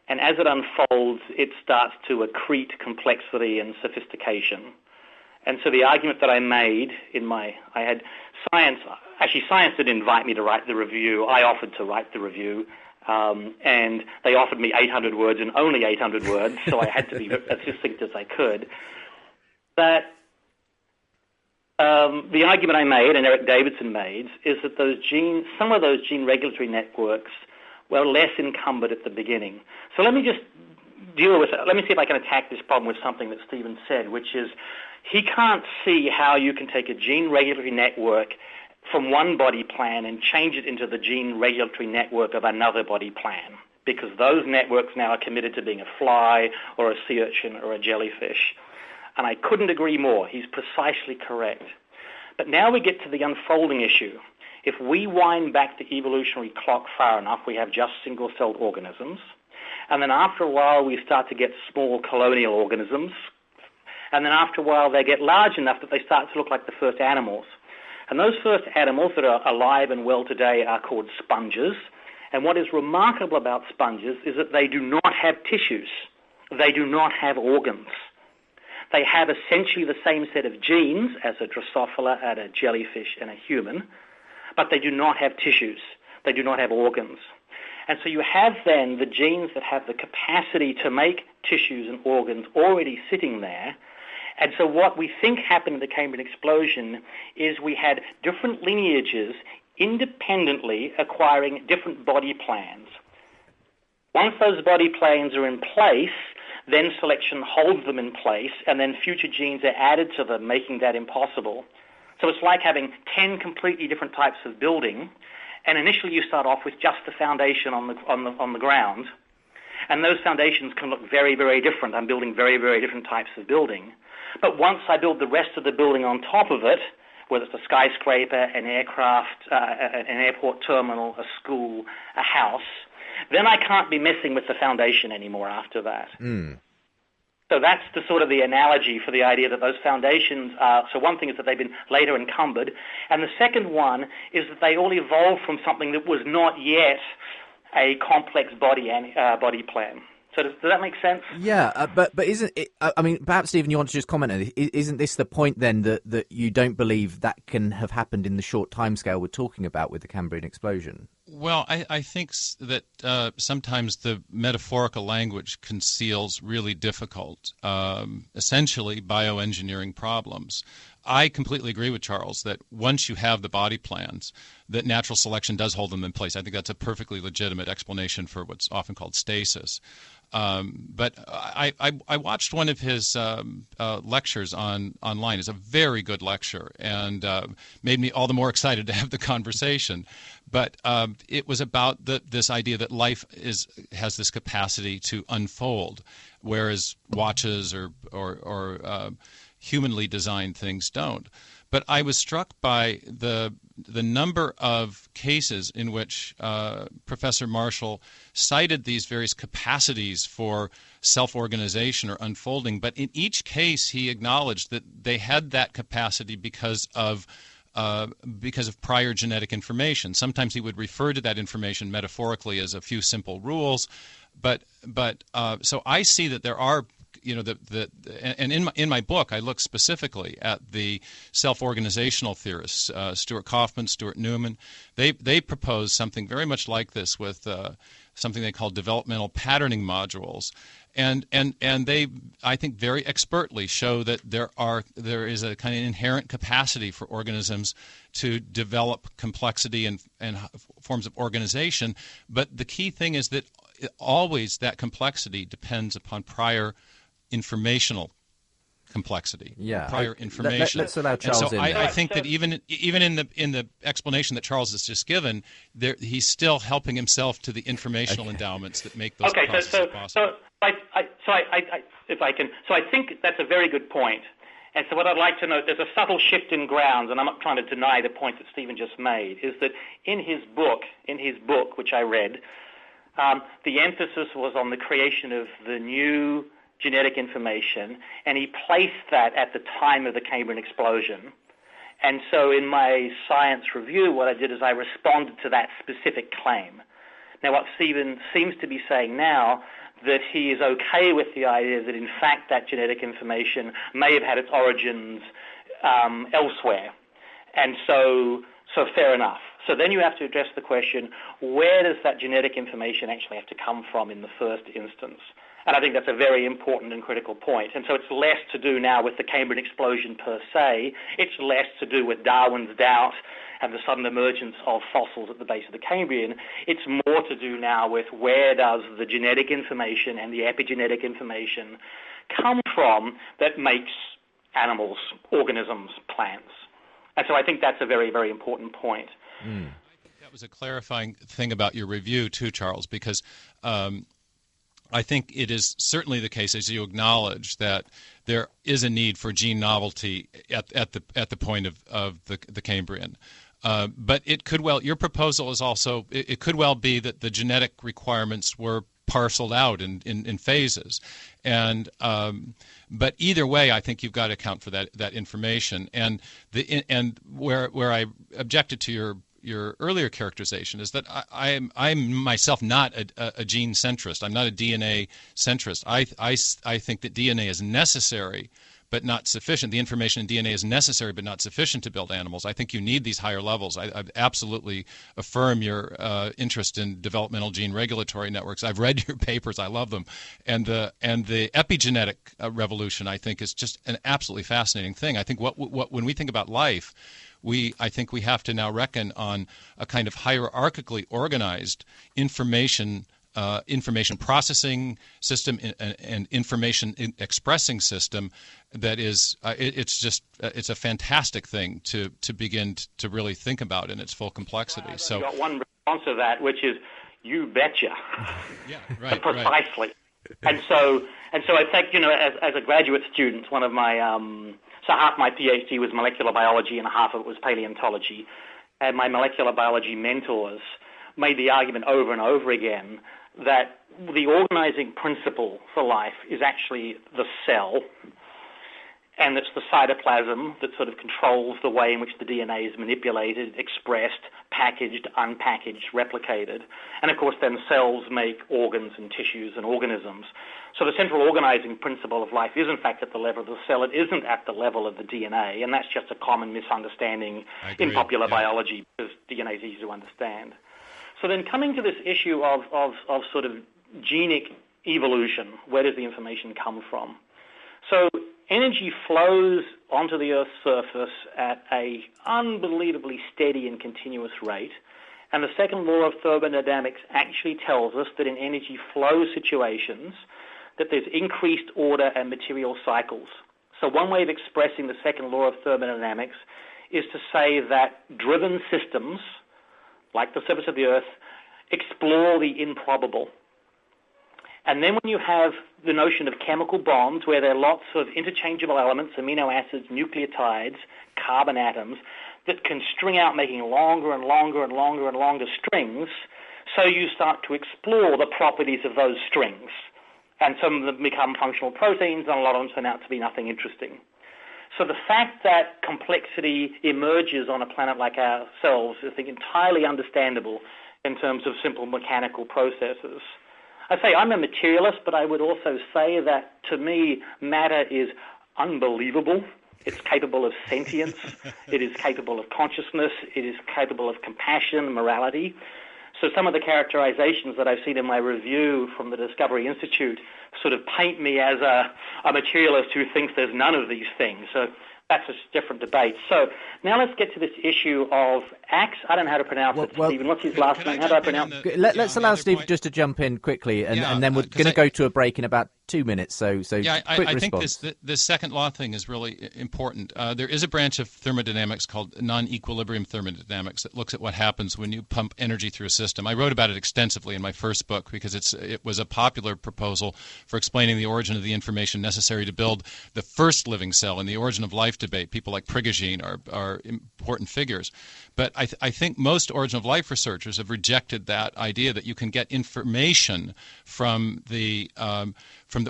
And as it unfolds, it starts to accrete complexity and sophistication. And so the argument that I made I had science didn't invite me to write the review. I offered to write the review. And they offered me 800 words and only 800 words, so I had to be as succinct as I could. That the argument I made and Eric Davidson made is that some of those gene regulatory networks were less encumbered at the beginning. So let me just deal with it. Let me see if I can attack this problem with something that Stephen said, which is he can't see how you can take a gene regulatory network from one body plan and change it into the gene regulatory network of another body plan, because those networks now are committed to being a fly or a sea urchin or a jellyfish. And I couldn't agree more. He's precisely correct. But now we get to the unfolding issue. If we wind back the evolutionary clock far enough, we have just single-celled organisms. And then after a while, we start to get small colonial organisms. And then after a while, they get large enough that they start to look like the first animals. And those first animals that are alive and well today are called sponges. And what is remarkable about sponges is that they do not have tissues. They do not have organs. They have essentially the same set of genes as a Drosophila and a jellyfish and a human, but they do not have tissues. They do not have organs. And so you have then the genes that have the capacity to make tissues and organs already sitting there. And so what we think happened in the Cambrian explosion is we had different lineages independently acquiring different body plans. Once those body plans are in place, then selection holds them in place, and then future genes are added to them, making that impossible. So it's like having 10 completely different types of building, and initially you start off with just the foundation on the ground, and those foundations can look very, very different. I'm building very, very different types of building. But once I build the rest of the building on top of it, whether it's a skyscraper, an aircraft, an airport terminal, a school, a house, then I can't be messing with the foundation anymore after that. So that's the sort of the analogy for the idea that those foundations are, so one thing is that they've been later encumbered, and the second one is that they all evolved from something that was not yet a complex body plan. So does that make sense? Yeah, but isn't it, I mean, perhaps, Stephen, you want to just comment on it. Isn't this the point, then, that you don't believe that can have happened in the short timescale we're talking about with the Cambrian explosion? Well, I think that sometimes the metaphorical language conceals really difficult, essentially bioengineering problems. I completely agree with Charles that once you have the body plans, that natural selection does hold them in place. I think that's a perfectly legitimate explanation for what's often called stasis. But I watched one of his lectures online. It's a very good lecture and made me all the more excited to have the conversation. But it was about this idea that life has this capacity to unfold, whereas watches or humanly designed things don't. But I was struck by the number of cases in which Professor Marshall cited these various capacities for self-organization or unfolding. But in each case, he acknowledged that they had that capacity because of prior genetic information. Sometimes he would refer to that information metaphorically as a few simple rules. But so I see that there are, and in my book, I look specifically at the self-organizational theorists, Stuart Kauffman, Stuart Newman. They propose something very much like this with something they call developmental patterning modules, and they, I think, very expertly show that there is a kind of inherent capacity for organisms to develop complexity and forms of organization. But the key thing is that always that complexity depends upon prior informational complexity. Prior information. Let's allow Charles and so in. I think that even in the explanation that Charles has just given, he's still helping himself to the informational endowments that make those processes possible. So I think that's a very good point. And so what I'd like to note, there's a subtle shift in grounds, and I'm not trying to deny the point that Stephen just made, is that in his book, which I read, the emphasis was on the creation of the new genetic information, and he placed that at the time of the Cambrian explosion. And so in my science review, what I did is I responded to that specific claim. Now, what Stephen seems to be saying now, that he is okay with the idea that, in fact, that genetic information may have had its origins elsewhere. And so So fair enough. So then you have to address the question, where does that genetic information actually have to come from in the first instance? And I think that's a very important and critical point. And so it's less to do now with the Cambrian explosion per se. It's less to do with Darwin's doubt and the sudden emergence of fossils at the base of the Cambrian. It's more to do now with where does the genetic information and the epigenetic information come from that makes animals, organisms, plants. And so I think that's a very, very important point. That was a clarifying thing about your review too, Charles, because I think it is certainly the case, as you acknowledge, that there is a need for gene novelty at the point of the Cambrian. But it could well, your proposal is also, it could well be that the genetic requirements were parceled out in phases, and but either way, I think you've got to account for that information. And where I objected to your earlier characterization is that I'm myself not a gene centrist. I'm not a DNA centrist. I think that DNA is necessary but not sufficient. The information in DNA is necessary but not sufficient to build animals. I think you need these higher levels. I absolutely affirm your interest in developmental gene regulatory networks. I've read your papers. I love them. And the epigenetic revolution, I think, is just an absolutely fascinating thing. I think when we think about life, I think we have to now reckon on a kind of hierarchically organized information processing system and information expressing system that is it's a fantastic thing to begin to really think about in its full complexity. So I've got one response to that, which is you betcha. Yeah, right. Precisely. Right. And so I think, as a graduate student, one of my so half my PhD was molecular biology and half of it was paleontology, and my molecular biology mentors made the argument over and over again that the organizing principle for life is actually the cell, and it's the cytoplasm that sort of controls the way in which the DNA is manipulated, expressed, packaged, unpackaged, replicated. And of course then cells make organs and tissues and organisms. So the central organizing principle of life is in fact at the level of the cell. It isn't at the level of the DNA, and that's just a common misunderstanding in popular biology because DNA is easy to understand. So then coming to this issue of sort of genic evolution, where does the information come from? So energy flows onto the Earth's surface at a unbelievably steady and continuous rate. And the second law of thermodynamics actually tells us that in energy flow situations that there's increased order and material cycles. So one way of expressing the second law of thermodynamics is to say that driven systems, like the surface of the Earth, explore the improbable. And then when you have the notion of chemical bonds, where there are lots of interchangeable elements, amino acids, nucleotides, carbon atoms, that can string out making longer and longer and longer and longer strings, so you start to explore the properties of those strings. And some of them become functional proteins, and a lot of them turn out to be nothing interesting. So the fact that complexity emerges on a planet like ourselves is, I think, entirely understandable in terms of simple mechanical processes. I say I'm a materialist, but I would also say that, to me, matter is unbelievable. It's capable of sentience. It is capable of consciousness. It is capable of compassion, morality. So some of the characterizations that I've seen in my review from the Discovery Institute sort of paint me as a materialist who thinks there's none of these things. So that's a different debate. So now let's get to this issue of Ax. I don't know how to pronounce it, Stephen. What's his last name? How do I pronounce it? Let's allow Steve just to jump in quickly, and then we're going to go to a break in about 2 minutes. So yeah, quick I response. think this second law thing is really important. There is a branch of thermodynamics called non-equilibrium thermodynamics that looks at what happens when you pump energy through a system. I wrote about it extensively in my first book because it was a popular proposal for explaining the origin of the information necessary to build the first living cell in the origin of life debate. People like Prigogine are important figures. But I think most origin of life researchers have rejected that idea that you can get information from the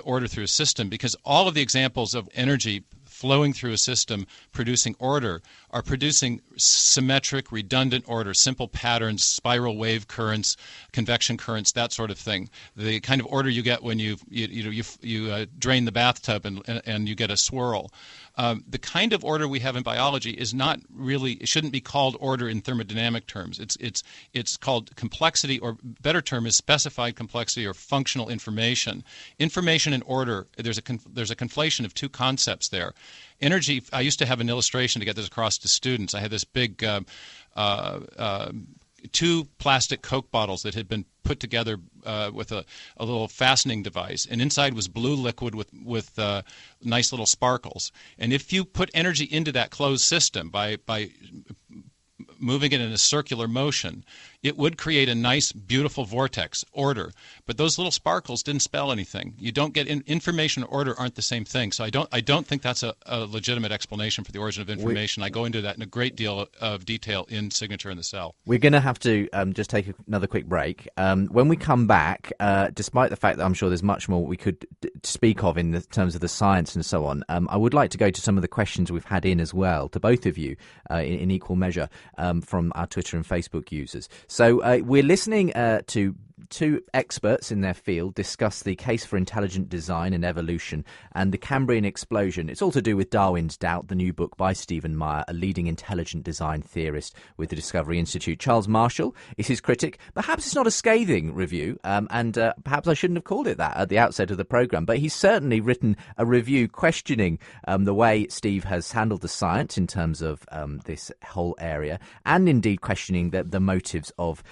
order through a system, because all of the examples of energy flowing through a system producing order are producing symmetric, redundant order, simple patterns, spiral wave currents, convection currents, that sort of thing. The kind of order you get when you drain the bathtub and you get a swirl. The kind of order we have in biology is not really, it shouldn't be called order in thermodynamic terms. It's called complexity, or better term is specified complexity or functional information. Information and order, there's a conflation of two concepts there. Energy, I used to have an illustration to get this across to students. I had this big two plastic Coke bottles that had been put together with a little fastening device, and inside was blue liquid with nice little sparkles. And if you put energy into that closed system by moving it in a circular motion, it would create a nice, beautiful vortex, order. But those little sparkles didn't spell anything. You don't get information and order aren't the same thing. So I don't think that's a legitimate explanation for the origin of information. I go into that in a great deal of detail in Signature in the Cell. We're going to have to just take another quick break. When we come back, despite the fact that I'm sure there's much more we could speak of in terms of the science and so on, I would like to go to some of the questions we've had in as well, to both of you in equal measure, from our Twitter and Facebook users. So we're listening to two experts in their field discuss the case for intelligent design and evolution and the Cambrian explosion. It's all to do with Darwin's Doubt, the new book by Stephen Meyer, a leading intelligent design theorist with the Discovery Institute. Charles Marshall is his critic. Perhaps it's not a scathing review, and perhaps I shouldn't have called it that at the outset of the programme, but he's certainly written a review questioning the way Steve has handled the science in terms of this whole area, and indeed questioning the motives of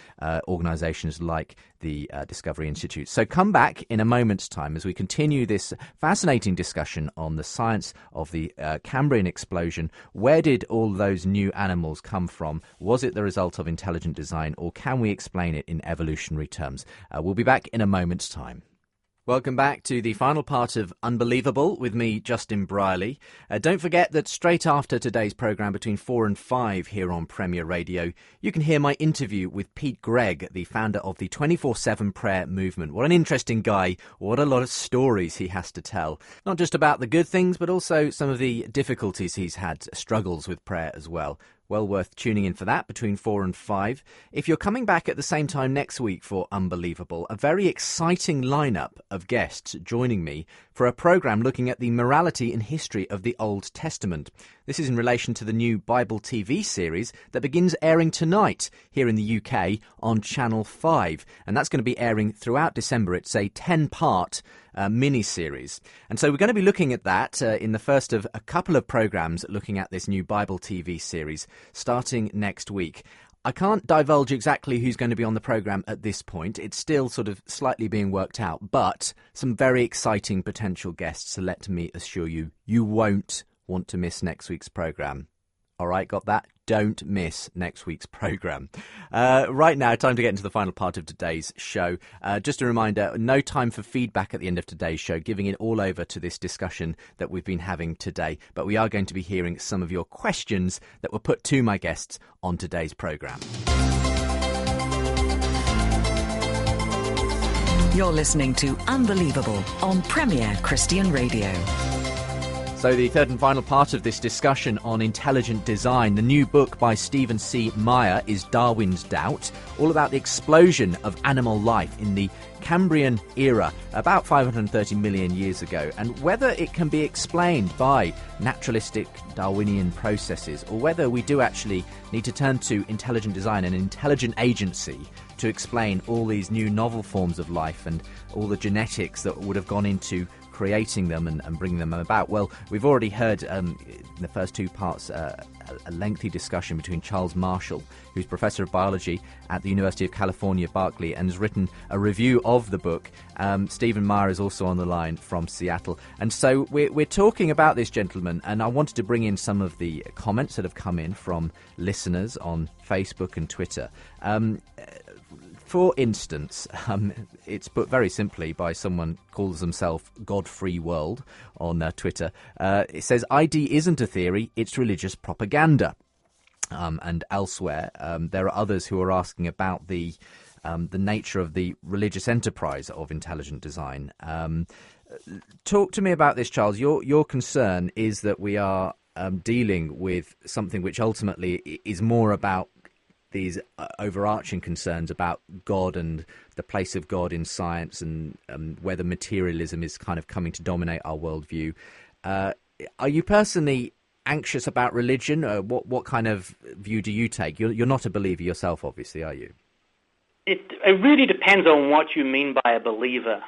organisations like the Discovery Institute. So come back in a moment's time as we continue this fascinating discussion on the science of the Cambrian explosion. Where did all those new animals come from? Was it the result of intelligent design, or can we explain it in evolutionary terms? We'll be back in a moment's time. Welcome back to the final part of Unbelievable with me, Justin Brierley. Don't forget that straight after today's programme, between 4 and 5 here on Premier Radio, you can hear my interview with Pete Greig, the founder of the 24/7 Prayer Movement. What an interesting guy. What a lot of stories he has to tell. Not just about the good things, but also some of the difficulties he's had, struggles with prayer as well. Well worth tuning in for that between 4 and 5. If you're coming back at the same time next week for Unbelievable, a very exciting lineup of guests joining me for a programme looking at the morality and history of the Old Testament. This is in relation to the new Bible TV series that begins airing tonight here in the UK on Channel 5. And that's going to be airing throughout December. It's a 10-part mini-series. And so we're going to be looking at that in the first of a couple of programmes looking at this new Bible TV series starting next week. I can't divulge exactly who's going to be on the programme at this point. It's still sort of slightly being worked out, but some very exciting potential guests. So let me assure you, you won't want to miss next week's programme. All right, got that? Don't miss next week's programme. Right now, time to get into the final part of today's show. Just a reminder, no time for feedback at the end of today's show, giving it all over to this discussion that we've been having today. But we are going to be hearing some of your questions that were put to my guests on today's programme. You're listening to Unbelievable on Premier Christian Radio. So the third and final part of this discussion on intelligent design, the new book by Stephen C. Meyer is Darwin's Doubt, all about the explosion of animal life in the Cambrian era about 530 million years ago, and whether it can be explained by naturalistic Darwinian processes, or whether we do actually need to turn to intelligent design and intelligent agency to explain all these new novel forms of life and all the genetics that would have gone into creating them and bringing them about. Well, we've already heard in the first two parts a lengthy discussion between Charles Marshall, who's Professor of Biology at the University of California, Berkeley, and has written a review of the book. Stephen Meyer is also on the line from Seattle. And so we're talking about this, gentlemen, and I wanted to bring in some of the comments that have come in from listeners on Facebook and Twitter. For instance, it's put very simply by someone who calls themselves God-Free World on Twitter. It says, ID isn't a theory, it's religious propaganda. And elsewhere, there are others who are asking about the nature of the religious enterprise of intelligent design. Talk to me about this, Charles. Your concern is that we are dealing with something which ultimately is more about these overarching concerns about God and the place of God in science, and whether materialism is kind of coming to dominate our worldview. Are you personally anxious about religion? What kind of view do you take? You're not a believer yourself, obviously, are you? It really depends on what you mean by a believer.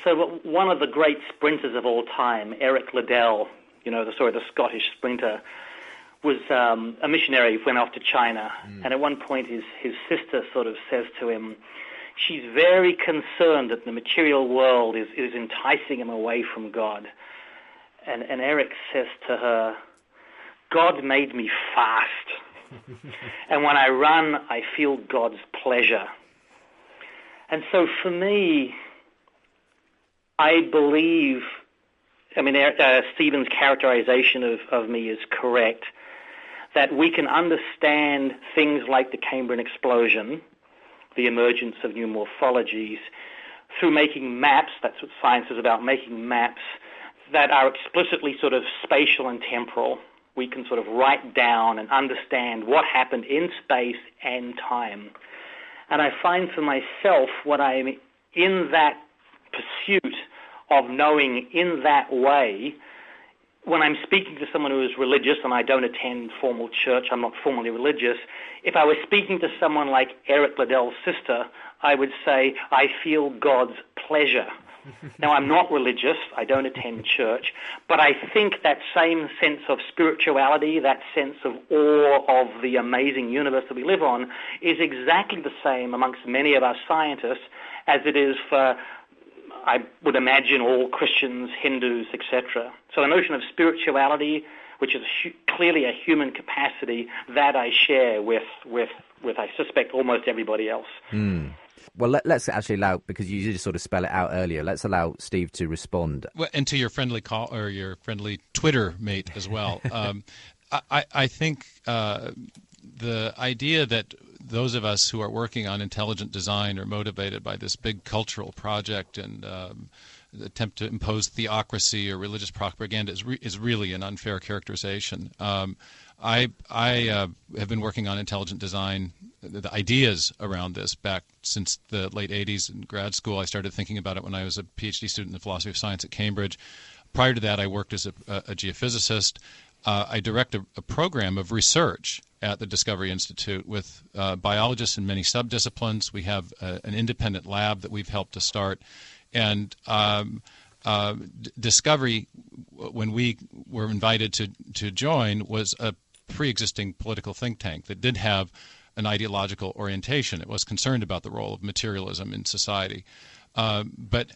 So one of the great sprinters of all time, Eric Liddell, the Scottish sprinter, was a missionary who went off to China. And at one point his sister sort of says to him, she's very concerned that the material world is enticing him away from God. And Eric says to her, God made me fast. And when I run, I feel God's pleasure. And so for me, I believe, Stephen's characterization of me is correct, that we can understand things like the Cambrian explosion, the emergence of new morphologies, through making maps. That's what science is about, making maps that are explicitly sort of spatial and temporal. We can sort of write down and understand what happened in space and time. And I find for myself, what I'm in that pursuit of knowing in that way, when I'm speaking to someone who is religious, and I don't attend formal church, I'm not formally religious, if I was speaking to someone like Eric Liddell's sister, I would say, I feel God's pleasure. Now, I'm not religious, I don't attend church, but I think that same sense of spirituality, that sense of awe of the amazing universe that we live on, is exactly the same amongst many of us scientists as it is for, I would imagine, all Christians, Hindus, etc. So the notion of spirituality, which is clearly a human capacity, that I share with I suspect, almost everybody else. Well, let's actually allow, because you just sort of spell it out earlier, let's allow Steve to respond. Well, and to your friendly call or your friendly Twitter mate as well. I think the idea that those of us who are working on intelligent design are motivated by this big cultural project and attempt to impose theocracy or religious propaganda is really an unfair characterization. I have been working on intelligent design, the ideas around this, back since the late 80s in grad school. I started thinking about it when I was a PhD student in philosophy of science at Cambridge. Prior to that, I worked as a geophysicist. I direct a program of research at the Discovery Institute with biologists in many subdisciplines. We have an independent lab that we've helped to start. And Discovery, when we were invited to join, was a pre-existing political think tank that did have an ideological orientation. It was concerned about the role of materialism in society. But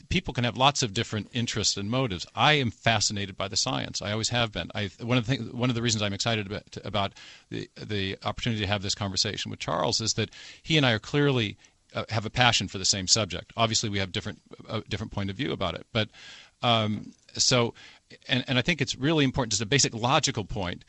people can have lots of different interests and motives. I am fascinated by the science. I always have been. One of the reasons I'm excited about the opportunity to have this conversation with Charles is that he and I are clearly have a passion for the same subject. Obviously, we have different point of view about it. But so I think it's really important, just a basic logical point.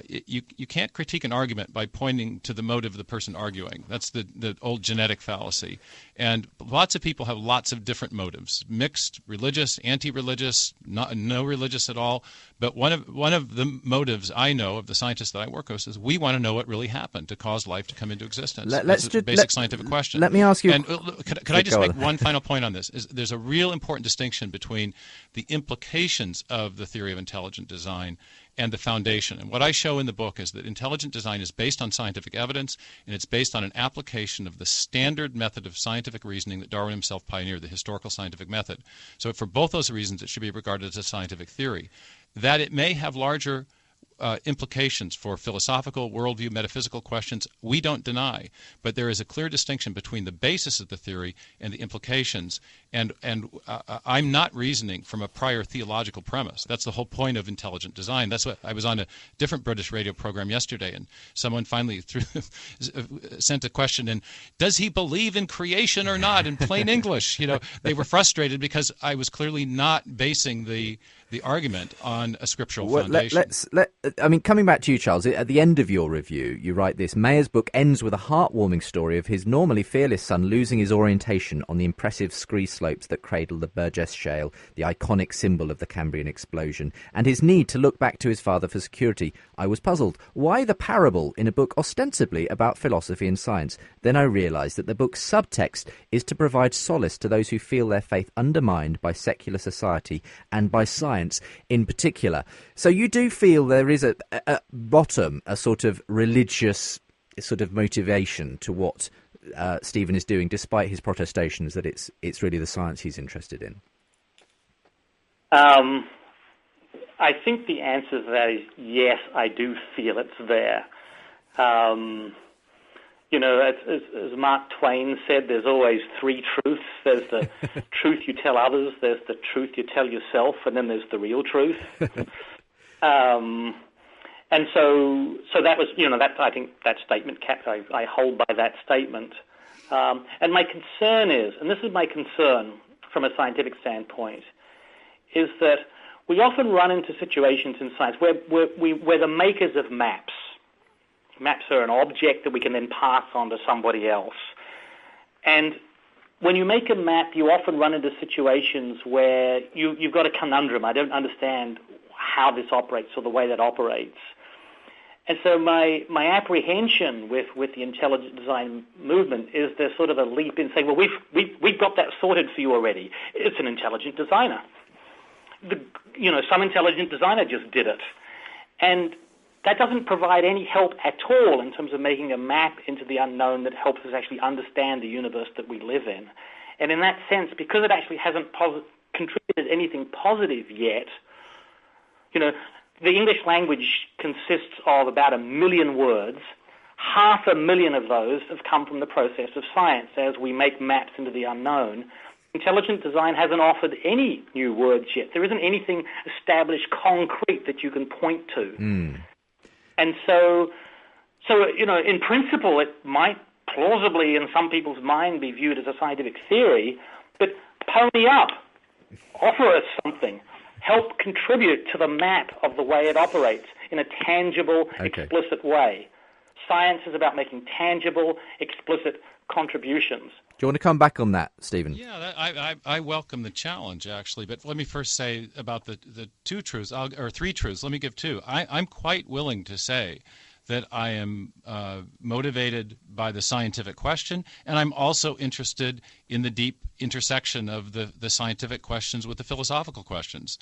You can't critique an argument by pointing to the motive of the person arguing. That's the old genetic fallacy. And lots of people have lots of different motives: mixed, religious, anti-religious, no religious at all. But one of the motives I know of the scientists that I work with is we want to know what really happened to cause life to come into existence. That's a basic scientific question. Let me ask you. And could I just make one final point on this? There's a real important distinction between the implications of the theory of intelligent design and the foundation. And what I show in the book is that intelligent design is based on scientific evidence, and it's based on an application of the standard method of scientific reasoning that Darwin himself pioneered, the historical scientific method. So for both those reasons, it should be regarded as a scientific theory. That it may have larger implications for philosophical, worldview, metaphysical questions, we don't deny. But there is a clear distinction between the basis of the theory and the implications. And I'm not reasoning from a prior theological premise. That's the whole point of intelligent design. That's what I was on a different British radio program yesterday, and someone finally sent a question in, does he believe in creation or not, in plain English? They were frustrated because I was clearly not basing the the argument on a scriptural Well, foundation. Coming back to you, Charles, at the end of your review, you write this: Mayer's book ends with a heartwarming story of his normally fearless son losing his orientation on the impressive scree slopes that cradle the Burgess Shale, the iconic symbol of the Cambrian explosion, and his need to look back to his father for security. I was puzzled. Why the parable in a book ostensibly about philosophy and science? Then I realised that the book's subtext is to provide solace to those who feel their faith undermined by secular society and by science in particular. So you do feel there is at bottom a sort of religious sort of motivation to what Stephen is doing, despite his protestations that it's really the science he's interested in. I think the answer to that is yes, I do feel it's there. As Mark Twain said, there's always three truths. There's the truth you tell others, there's the truth you tell yourself, and then there's the real truth. And so that was, I think that statement, I hold by that statement. And my concern is, and this is my concern from a scientific standpoint, is that we often run into situations in science where we're the makers of maps. Maps are an object that we can then pass on to somebody else. And when you make a map, you often run into situations where you've got a conundrum. I don't understand how this operates or the way that operates. And so my apprehension with the intelligent design movement is there's sort of a leap in saying, well, we've got that sorted for you already. It's an intelligent designer. Some intelligent designer just did it. And that doesn't provide any help at all in terms of making a map into the unknown that helps us actually understand the universe that we live in. And in that sense, because it actually hasn't contributed anything positive yet, the English language consists of about 1 million words. 500,000 of those have come from the process of science as we make maps into the unknown. Intelligent design hasn't offered any new words yet. There isn't anything established, concrete that you can point to. And so, in principle, it might plausibly, in some people's mind, be viewed as a scientific theory, but pony up, offer us something, help contribute to the map of the way it operates in a tangible, explicit way. Science is about making tangible, explicit contributions. Do you want to come back on that, Stephen? Yeah, I welcome the challenge, actually. But let me first say about the two truths, or three truths. Let me give two. I'm quite willing to say that I am motivated by the scientific question, and I'm also interested in the deep intersection of the scientific questions with the philosophical questions.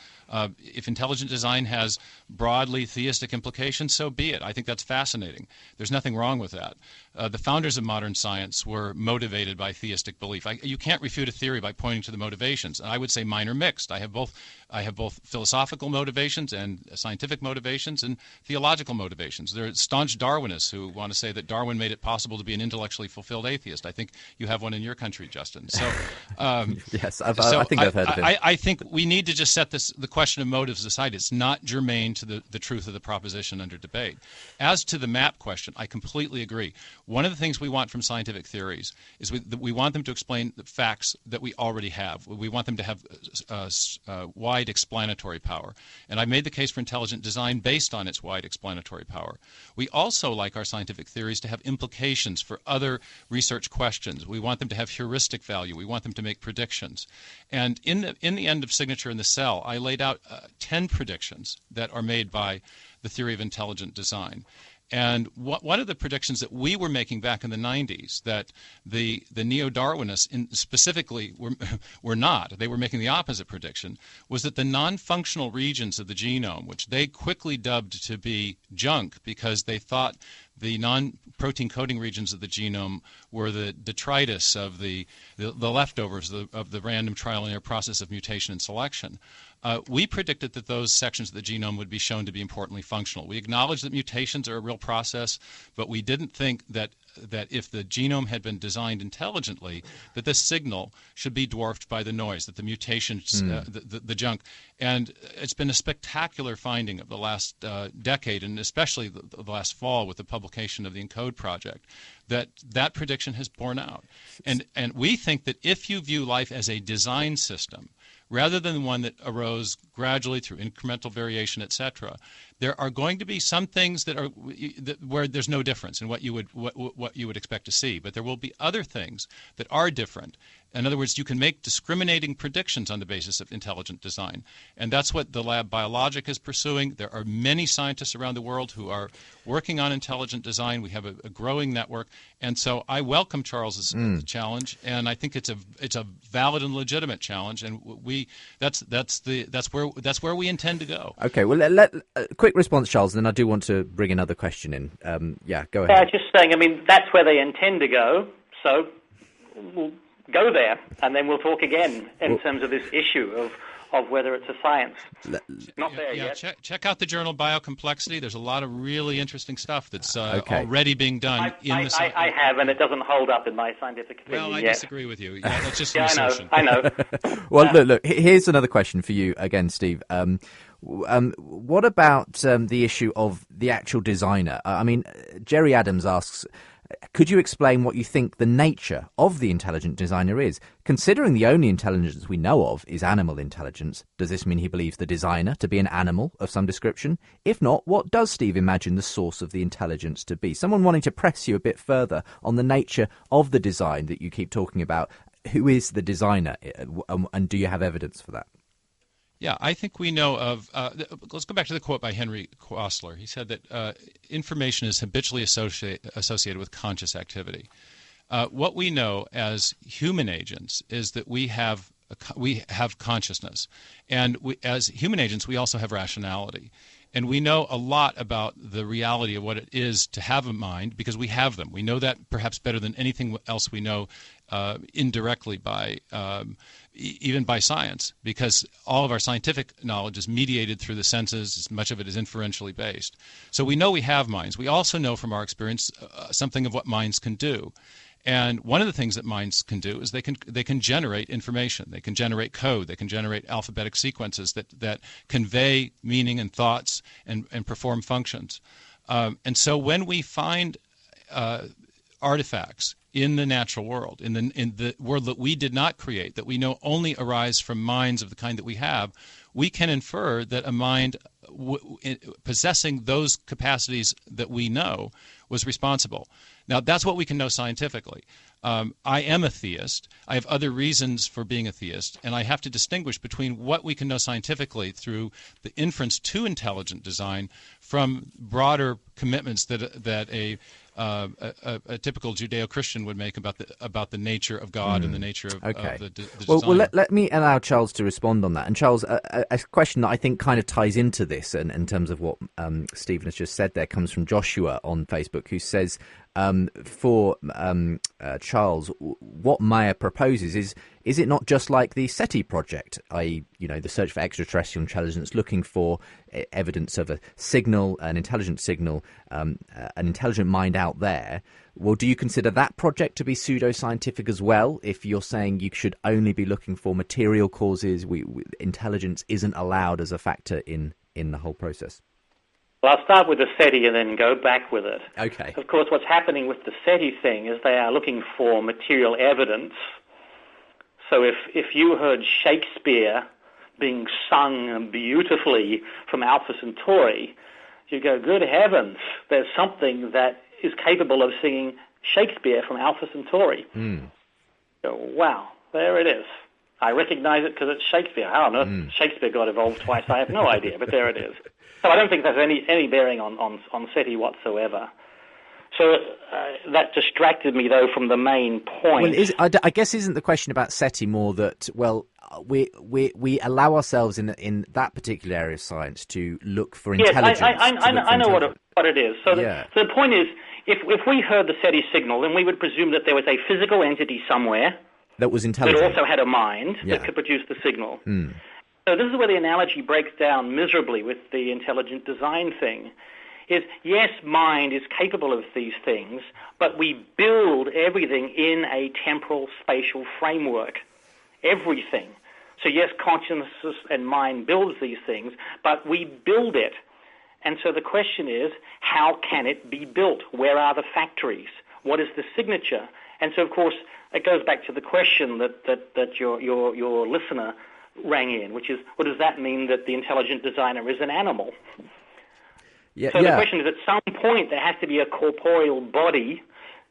If intelligent design has broadly theistic implications, so be it. I think that's fascinating. There's nothing wrong with that. The founders of modern science were motivated by theistic belief. You can't refute a theory by pointing to the motivations. And I would say mine are mixed. I have both philosophical motivations and scientific motivations and theological motivations. There are staunch Darwinists who want to say that Darwin made it possible to be an intellectually fulfilled atheist. I think you have one in your country, Justin. So, yes, I think I've heard of him. I think we need to just set the question of motives aside. It's not germane to the truth of the proposition under debate. As to the map question, I completely agree. One of the things we want from scientific theories is we want them to explain the facts that we already have. We want them to have wide explanatory power. And I made the case for intelligent design based on its wide explanatory power. We also like our scientific theories to have implications for other research questions. We want them to have heuristic value. We want them to make predictions. And in the end of Signature in the Cell, I laid out 10 predictions that are made by the theory of intelligent design. And one of the predictions that we were making back in the 90s, that the neo-Darwinists specifically were not, they were making the opposite prediction, was that the non-functional regions of the genome, which they quickly dubbed to be junk because they thought the non-protein coding regions of the genome were the detritus of the leftovers of the random trial and error process of mutation and selection. We predicted that those sections of the genome would be shown to be importantly functional. We acknowledged that mutations are a real process, but we didn't think that if the genome had been designed intelligently, that the signal should be dwarfed by the noise, that the mutations, the junk. And it's been a spectacular finding of the last decade, and especially the last fall with the publication of the ENCODE project, that prediction has borne out. And we think that if you view life as a design system, rather than one that arose gradually through incremental variation, etc., there are going to be some things where there's no difference in what you would expect to see, but there will be other things that are different. In other words, you can make discriminating predictions on the basis of intelligent design. And that's what the lab Biologic is pursuing. There are many scientists around the world who are working on intelligent design. We have a growing network. And so I welcome Charles's challenge, and I think it's a valid and legitimate challenge, and that's where we intend to go. Okay, well, let quick response, Charles, and then I do want to bring another question in. Go ahead. Yeah, just saying, I mean, that's where they intend to go, so we'll go there, and then we'll talk again in terms of this issue of whether it's a science. Not there yet. Check out the journal Biocomplexity. There's a lot of really interesting stuff that's already being done in the science. I have, and it doesn't hold up in my scientific opinion. Well, I disagree with you. Yeah, that's just I know. Well, look. Here's another question for you again, Steve. What about the issue of the actual designer? I mean, Jerry Adams asks, could you explain what you think the nature of the intelligent designer is? Considering the only intelligence we know of is animal intelligence, does this mean he believes the designer to be an animal of some description? If not, what does Steve imagine the source of the intelligence to be? Someone wanting to press you a bit further on the nature of the design that you keep talking about. Who is the designer, and do you have evidence for that? Yeah, I think we know of, let's go back to the quote by Henry Quasler. He said that information is habitually associated with conscious activity. What we know as human agents is that we have consciousness. And as human agents, we also have rationality. And we know a lot about the reality of what it is to have a mind because we have them. We know that perhaps better than anything else we know indirectly by even by science, because all of our scientific knowledge is mediated through the senses. Much of it is inferentially based. So we know we have minds. We also know from our experience something of what minds can do. And one of the things that minds can do is they can generate information. They can generate code. They can generate alphabetic sequences that convey meaning and thoughts and perform functions. And so when we find artifacts in the natural world, in the world that we did not create, that we know only arise from minds of the kind that we have, we can infer that a mind possessing those capacities that we know was responsible. Now, that's what we can know scientifically. I am a theist. I have other reasons for being a theist, and I have to distinguish between what we can know scientifically through the inference to intelligent design from broader commitments that a typical Judeo-Christian would make about the nature of God and the nature of the design. Well, let me allow Charles to respond on that. And Charles, a question that I think kind of ties into this, and in terms of what Stephen has just said there, comes from Joshua on Facebook, who says, for Charles, what Maya proposes is it not just like the SETI project, i.e., the search for extraterrestrial intelligence, looking for evidence of a signal, an intelligent signal, an intelligent mind out there? Well, do you consider that project to be pseudoscientific as well? If you're saying you should only be looking for material causes, intelligence isn't allowed as a factor in the whole process? Well, I'll start with the SETI and then go back with it. Okay. Of course, what's happening with the SETI thing is they are looking for material evidence. So if you heard Shakespeare being sung beautifully from Alpha Centauri, you go, good heavens, there's something that is capable of singing Shakespeare from Alpha Centauri. Go, wow, there it is. I recognize it because it's Shakespeare. I don't know if Shakespeare got evolved twice. I have no idea, but there it is. So I don't think there's any bearing on SETI whatsoever. So that distracted me, though, from the main point. Well, I guess isn't the question about SETI more that, well, we allow ourselves in that particular area of science to look for intelligence? Yes, I know what it is. So the point is, if we heard the SETI signal, then we would presume that there was a physical entity somewhere that was intelligent, that also had a mind that could produce the signal. So this is where the analogy breaks down miserably with the intelligent design thing. Is yes, mind is capable of these things, but we build everything in a temporal spatial framework. Everything. So yes, consciousness and mind builds these things, but we build it. And so the question is, how can it be built? Where are the factories? What is the signature? And so, of course, it goes back to the question that your listener rang in, which is, well, does that mean that the intelligent designer is an animal? Yeah, so the question is, at some point, there has to be a corporeal body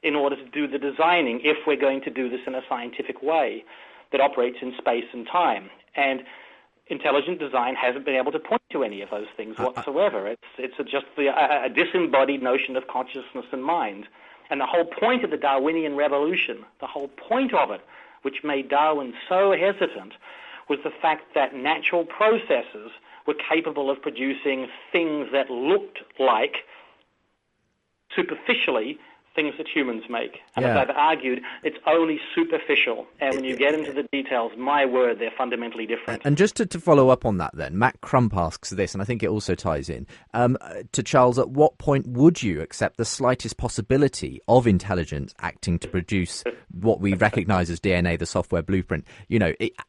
in order to do the designing if we're going to do this in a scientific way that operates in space and time. And intelligent design hasn't been able to point to any of those things whatsoever. It's just a disembodied notion of consciousness and mind. And the whole point of the Darwinian revolution, the whole point of it, which made Darwin so hesitant, was the fact that natural processes were capable of producing things that looked like, superficially, things that humans make. And as I've argued, it's only superficial. And when you get into the details, my word, they're fundamentally different. And just to follow up on that then, Matt Crump asks this, and I think it also ties in, to Charles, at what point would you accept the slightest possibility of intelligence acting to produce what we recognise as DNA, the software blueprint?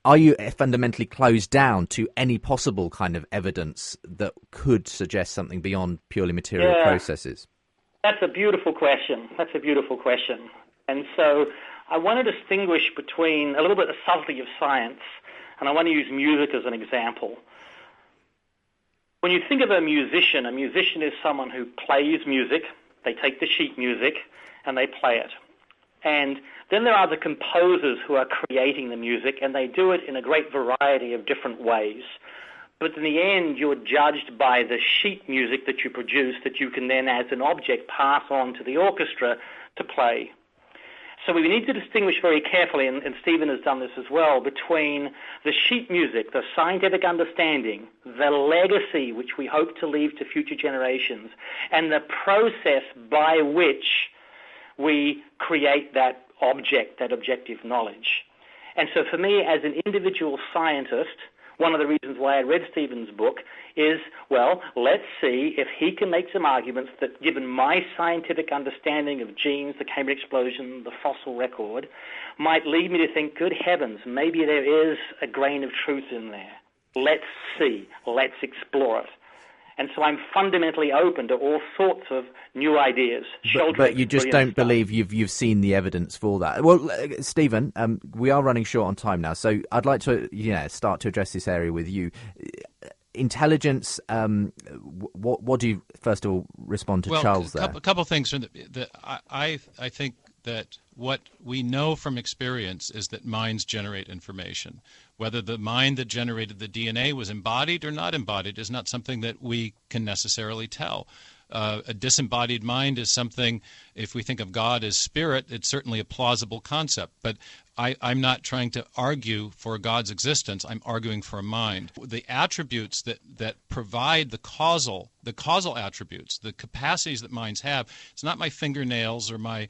Are you fundamentally closed down to any possible kind of evidence that could suggest something beyond purely material processes? That's a beautiful question. And so I want to distinguish between a little bit of the subtlety of science, and I want to use music as an example. When you think of a musician is someone who plays music. They take the sheet music and they play it. And then there are the composers who are creating the music, and they do it in a great variety of different ways. But in the end, you're judged by the sheet music that you produce that you can then, as an object, pass on to the orchestra to play. So we need to distinguish very carefully, and Stephen has done this as well, between the sheet music, the scientific understanding, the legacy which we hope to leave to future generations, and the process by which we create that object, that objective knowledge. And so for me, as an individual scientist, one of the reasons why I read Stephen's book is, well, let's see if he can make some arguments that, given my scientific understanding of genes, the Cambrian explosion, the fossil record, might lead me to think, good heavens, maybe there is a grain of truth in there. Let's see. Let's explore it. And so I'm fundamentally open to all sorts of new ideas. But you just don't believe you've seen the evidence for that. Well, Stephen, we are running short on time now, so I'd like to start to address this area with you. Intelligence. What do you first of all respond to Charles there? A couple of things. I think that what we know from experience is that minds generate information. Whether the mind that generated the DNA was embodied or not embodied is not something that we can necessarily tell. A disembodied mind is something, if we think of God as spirit, it's certainly a plausible concept. But I'm not trying to argue for God's existence. I'm arguing for a mind. The attributes that provide the causal attributes, the capacities that minds have, it's not my fingernails or my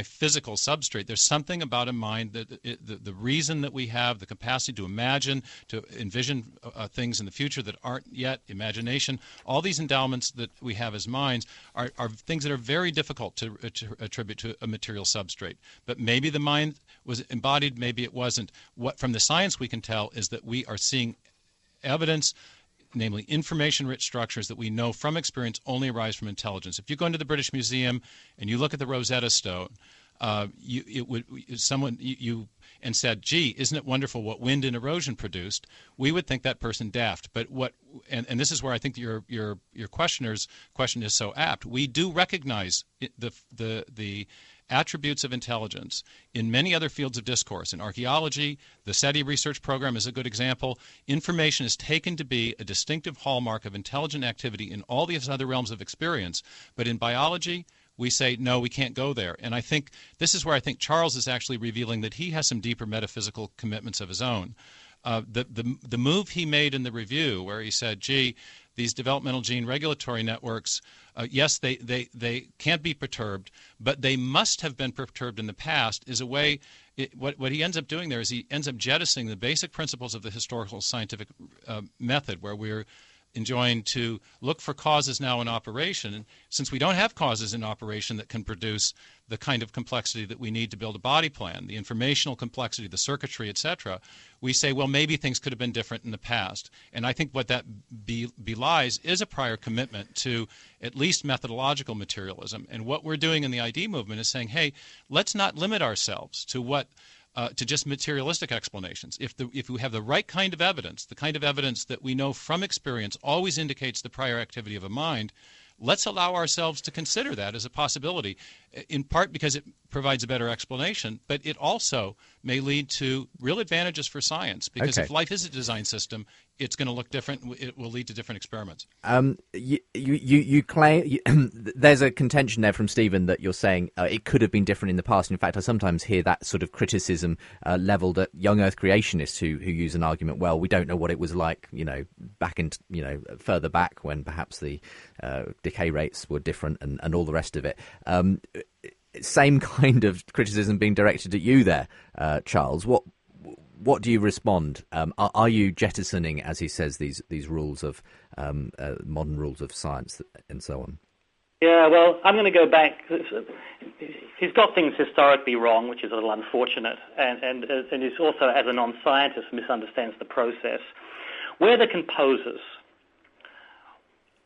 physical substrate. There's something about a mind that the reason that we have the capacity to imagine, to envision things in the future that aren't yet, imagination, all these endowments that we have as minds are things that are very difficult to attribute to a material substrate. But maybe the mind was embodied, maybe it wasn't. What from the science we can tell is that we are seeing evidence, namely information-rich structures that we know from experience only arise from intelligence. If you go into the British Museum and you look at the Rosetta Stone, you said, "Gee, isn't it wonderful what wind and erosion produced?" We would think that person daft. But and this is where I think your questioner's question is so apt. We do recognize the attributes of intelligence in many other fields of discourse. In archaeology, the SETI research program is a good example. Information is taken to be a distinctive hallmark of intelligent activity in all these other realms of experience. But in biology, we say, no, we can't go there. And I think this is where I think Charles is actually revealing that he has some deeper metaphysical commitments of his own. The move he made in the review where he said, gee, these developmental gene regulatory networks, yes, they can't be perturbed, but they must have been perturbed in the past, is a way, what he ends up doing there is he ends up jettisoning the basic principles of the historical scientific method, where we're enjoined to look for causes now in operation. And since we don't have causes in operation that can produce the kind of complexity that we need to build a body plan, the informational complexity, the circuitry, etc., we say, well, maybe things could have been different in the past. And I think what that belies is a prior commitment to at least methodological materialism. And what we're doing in the ID movement is saying, hey, let's not limit ourselves to what to just materialistic explanations. If we have the right kind of evidence, the kind of evidence that we know from experience always indicates the prior activity of a mind, let's allow ourselves to consider that as a possibility, in part because it provides a better explanation, but it also may lead to real advantages for science, because if life is a design system, it's going to look different. It will lead to different experiments. You claim there's a contention there from Stephen that you're saying it could have been different in the past. In fact, I sometimes hear that sort of criticism leveled at young Earth creationists who use an argument. Well, we don't know what it was like, back in, further back when perhaps the decay rates were different and all the rest of it. Same kind of criticism being directed at you there, Charles. What do you respond? Are you jettisoning, as he says, these rules of modern rules of science and so on? Yeah, well, I'm going to go back. He's got things historically wrong, which is a little unfortunate, and he's also, as a non-scientist, misunderstands the process. We're the composers.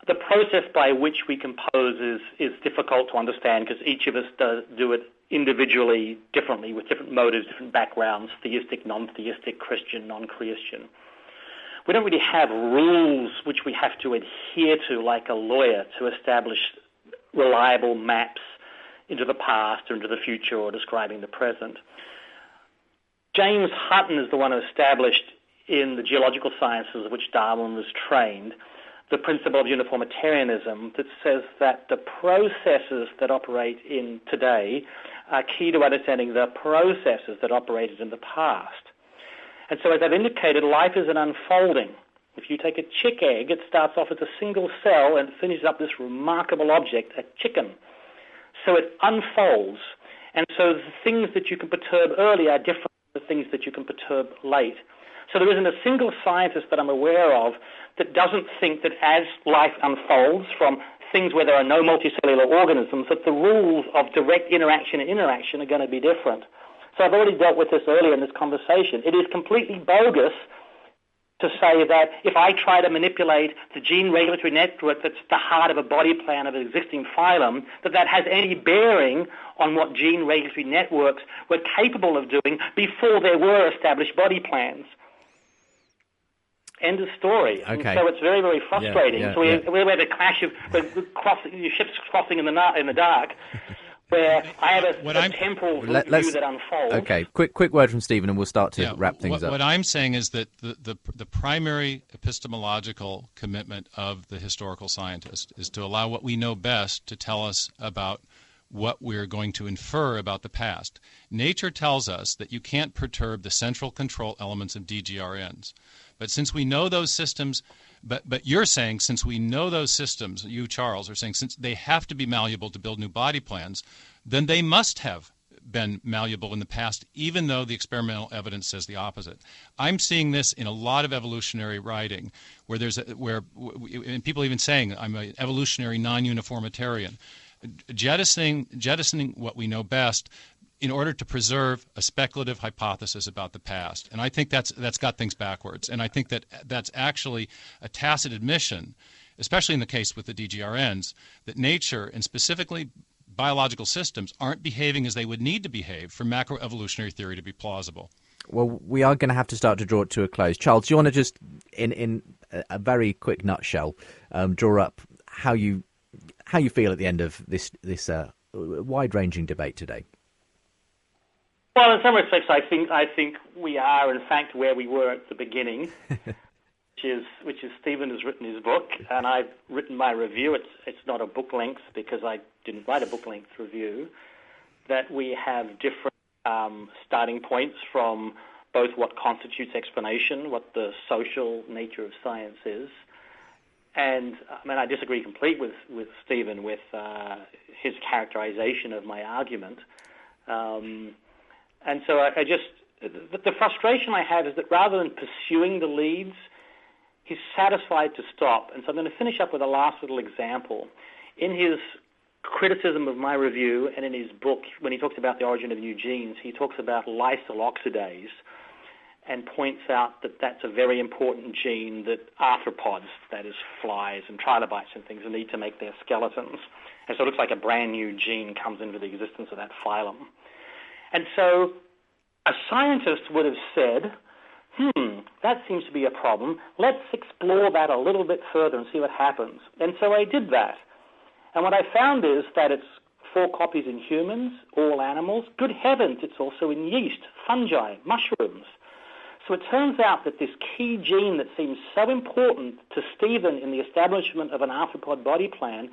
The process by which we compose is difficult to understand because each of us do it individually, differently, with different motives, different backgrounds, theistic, non-theistic, Christian, non-Christian. We don't really have rules which we have to adhere to like a lawyer to establish reliable maps into the past or into the future or describing the present. James Hutton is the one who established in the geological sciences of which Darwin was trained the principle of uniformitarianism that says that the processes that operate in today are key to understanding the processes that operated in the past. And so, as I've indicated, life is an unfolding. If you take a chick egg, it starts off as a single cell and finishes up this remarkable object, a chicken. So it unfolds. And so the things that you can perturb early are different from the things that you can perturb late. So there isn't a single scientist that I'm aware of that doesn't think that as life unfolds from things where there are no multicellular organisms, that the rules of direct interaction and interaction are going to be different. So I've already dealt with this earlier in this conversation. It is completely bogus to say that if I try to manipulate the gene regulatory network that's the heart of a body plan of an existing phylum, that has any bearing on what gene regulatory networks were capable of doing before there were established body plans. End of story. Okay. So it's very, very frustrating. So we have a clash of ships crossing in the dark, where I have a temporal view that unfolds. Okay, quick word from Stephen, and we'll start to wrap things up. What I'm saying is that the primary epistemological commitment of the historical scientist is to allow what we know best to tell us about what we're going to infer about the past. Nature tells us that you can't perturb the central control elements of DGRNs. But since we know those systems, but you're saying since we know those systems, you, Charles, are saying since they have to be malleable to build new body plans, then they must have been malleable in the past, even though the experimental evidence says the opposite. I'm seeing this in a lot of evolutionary writing, and people even saying I'm an evolutionary non-uniformitarian, jettisoning what we know best in order to preserve a speculative hypothesis about the past. And I think that's got things backwards. And I think that's actually a tacit admission, especially in the case with the DGRNs, that nature, and specifically biological systems, aren't behaving as they would need to behave for macroevolutionary theory to be plausible. Well, we are going to have to start to draw it to a close. Charles, do you want to just, in a very quick nutshell, draw up how you feel at the end of this wide-ranging debate today? Well, in some respects, I think we are, in fact, where we were at the beginning, which is Stephen has written his book, and I've written my review. It's not a book length because I didn't write a book length review. That we have different starting points from both what constitutes explanation, what the social nature of science is, and I disagree completely with Stephen with his characterization of my argument. And so the frustration I have is that rather than pursuing the leads, he's satisfied to stop. And so I'm going to finish up with a last little example. In his criticism of my review and in his book, when he talks about the origin of new genes, he talks about lysyl oxidase and points out that that's a very important gene that arthropods, that is flies and trilobites and things, need to make their skeletons. And so it looks like a brand new gene comes into the existence of that phylum. And so a scientist would have said, that seems to be a problem. Let's explore that a little bit further and see what happens. And so I did that. And what I found is that it's 4 copies in humans, all animals. Good heavens, it's also in yeast, fungi, mushrooms. So it turns out that this key gene that seems so important to Stephen in the establishment of an arthropod body plan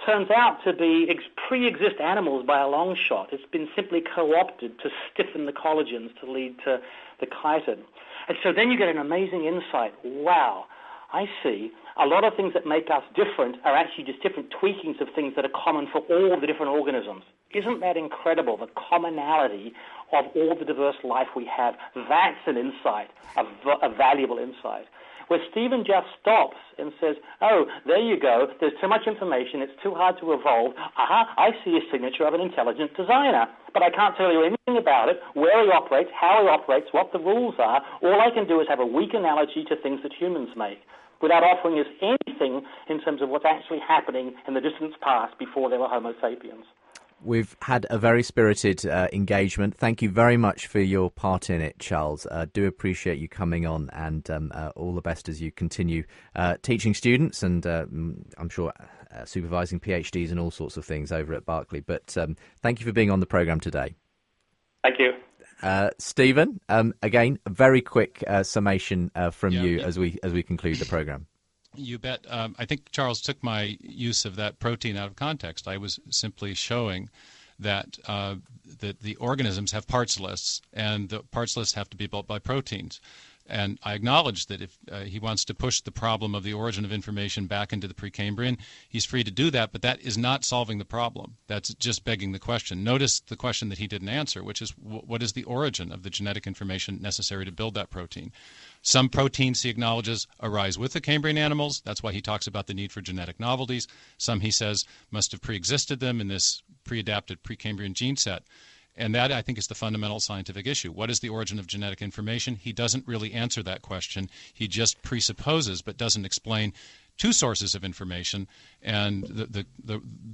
turns out to be pre-exist animals by a long shot. It's been simply co-opted to stiffen the collagens to lead to the chitin. And so then you get an amazing insight. Wow, I see. A lot of things that make us different are actually just different tweakings of things that are common for all the different organisms. Isn't that incredible, the commonality of all the diverse life we have? That's an insight, a valuable insight. Where Stephen just stops and says, oh, there you go, there's too much information, it's too hard to evolve. I see a signature of an intelligent designer, but I can't tell you anything about it, where he operates, how he operates, what the rules are. All I can do is have a weak analogy to things that humans make, without offering us anything in terms of what's actually happening in the distant past before there were Homo sapiens. We've had a very spirited engagement. Thank you very much for your part in it, Charles. Do appreciate you coming on, and all the best as you continue teaching students and I'm sure supervising PhDs and all sorts of things over at Berkeley. But thank you for being on the programme today. Thank you. Stephen, again, a very quick summation from you as we conclude the programme. You bet. I think Charles took my use of that protein out of context. I was simply showing that the organisms have parts lists, and the parts lists have to be built by proteins. And I acknowledge that if he wants to push the problem of the origin of information back into the Precambrian, he's free to do that, but that is not solving the problem. That's just begging the question. Notice the question that he didn't answer, which is what is the origin of the genetic information necessary to build that protein? Some proteins, he acknowledges, arise with the Cambrian animals. That's why he talks about the need for genetic novelties. Some, he says, must have pre-existed them in this pre-adapted Precambrian gene set. And that, I think, is the fundamental scientific issue. What is the origin of genetic information? He doesn't really answer that question. He just presupposes but doesn't explain 2 sources of information, and the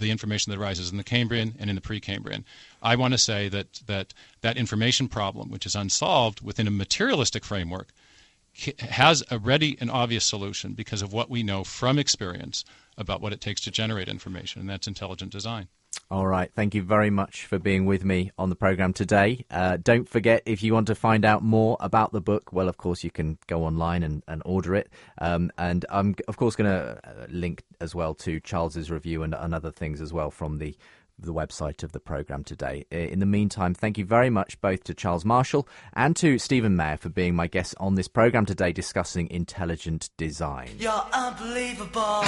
information that arises in the Cambrian and in the Precambrian. I want to say that information problem, which is unsolved within a materialistic framework, has a ready and obvious solution because of what we know from experience about what it takes to generate information, and that's intelligent design. All right. Thank you very much for being with me on the programme today. Don't forget, if you want to find out more about the book, well, of course, you can go online and order it. And I'm, of course, going to link as well to Charles's review and other things as well from the website of the programme today. In the meantime, thank you very much both to Charles Marshall and to Stephen Mayer for being my guests on this programme today discussing intelligent design. You're unbelievable.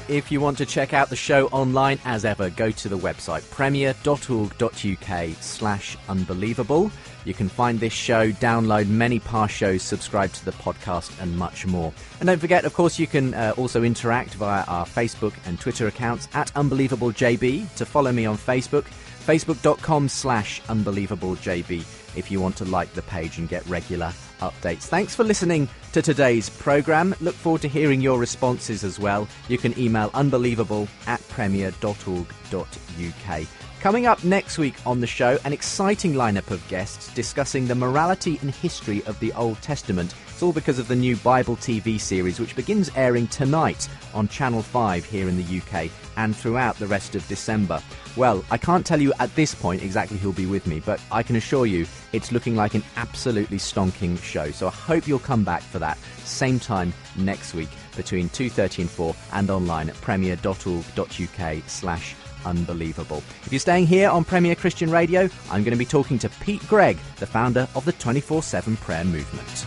If you want to check out the show online, as ever, go to the website premier.org.uk/unbelievable. You can find this show, download many past shows, subscribe to the podcast, and much more. And don't forget, of course, you can also interact via our Facebook and Twitter accounts at UnbelievableJB. To follow me on Facebook, facebook.com/UnbelievableJB, if you want to like the page and get regular updates. Thanks for listening to today's programme. Look forward to hearing your responses as well. You can email unbelievable@premier.org.uk. Coming up next week on the show, an exciting lineup of guests discussing the morality and history of the Old Testament. It's all because of the new Bible TV series, which begins airing tonight on Channel 5 here in the UK and throughout the rest of December. Well, I can't tell you at this point exactly who'll be with me, but I can assure you it's looking like an absolutely stonking show. So I hope you'll come back for that same time next week between 2:30 and 4 and online at premier.org.uk/unbelievable. If you're staying here on Premier Christian Radio, I'm going to be talking to Pete Gregg, the founder of the 24/7 Prayer Movement.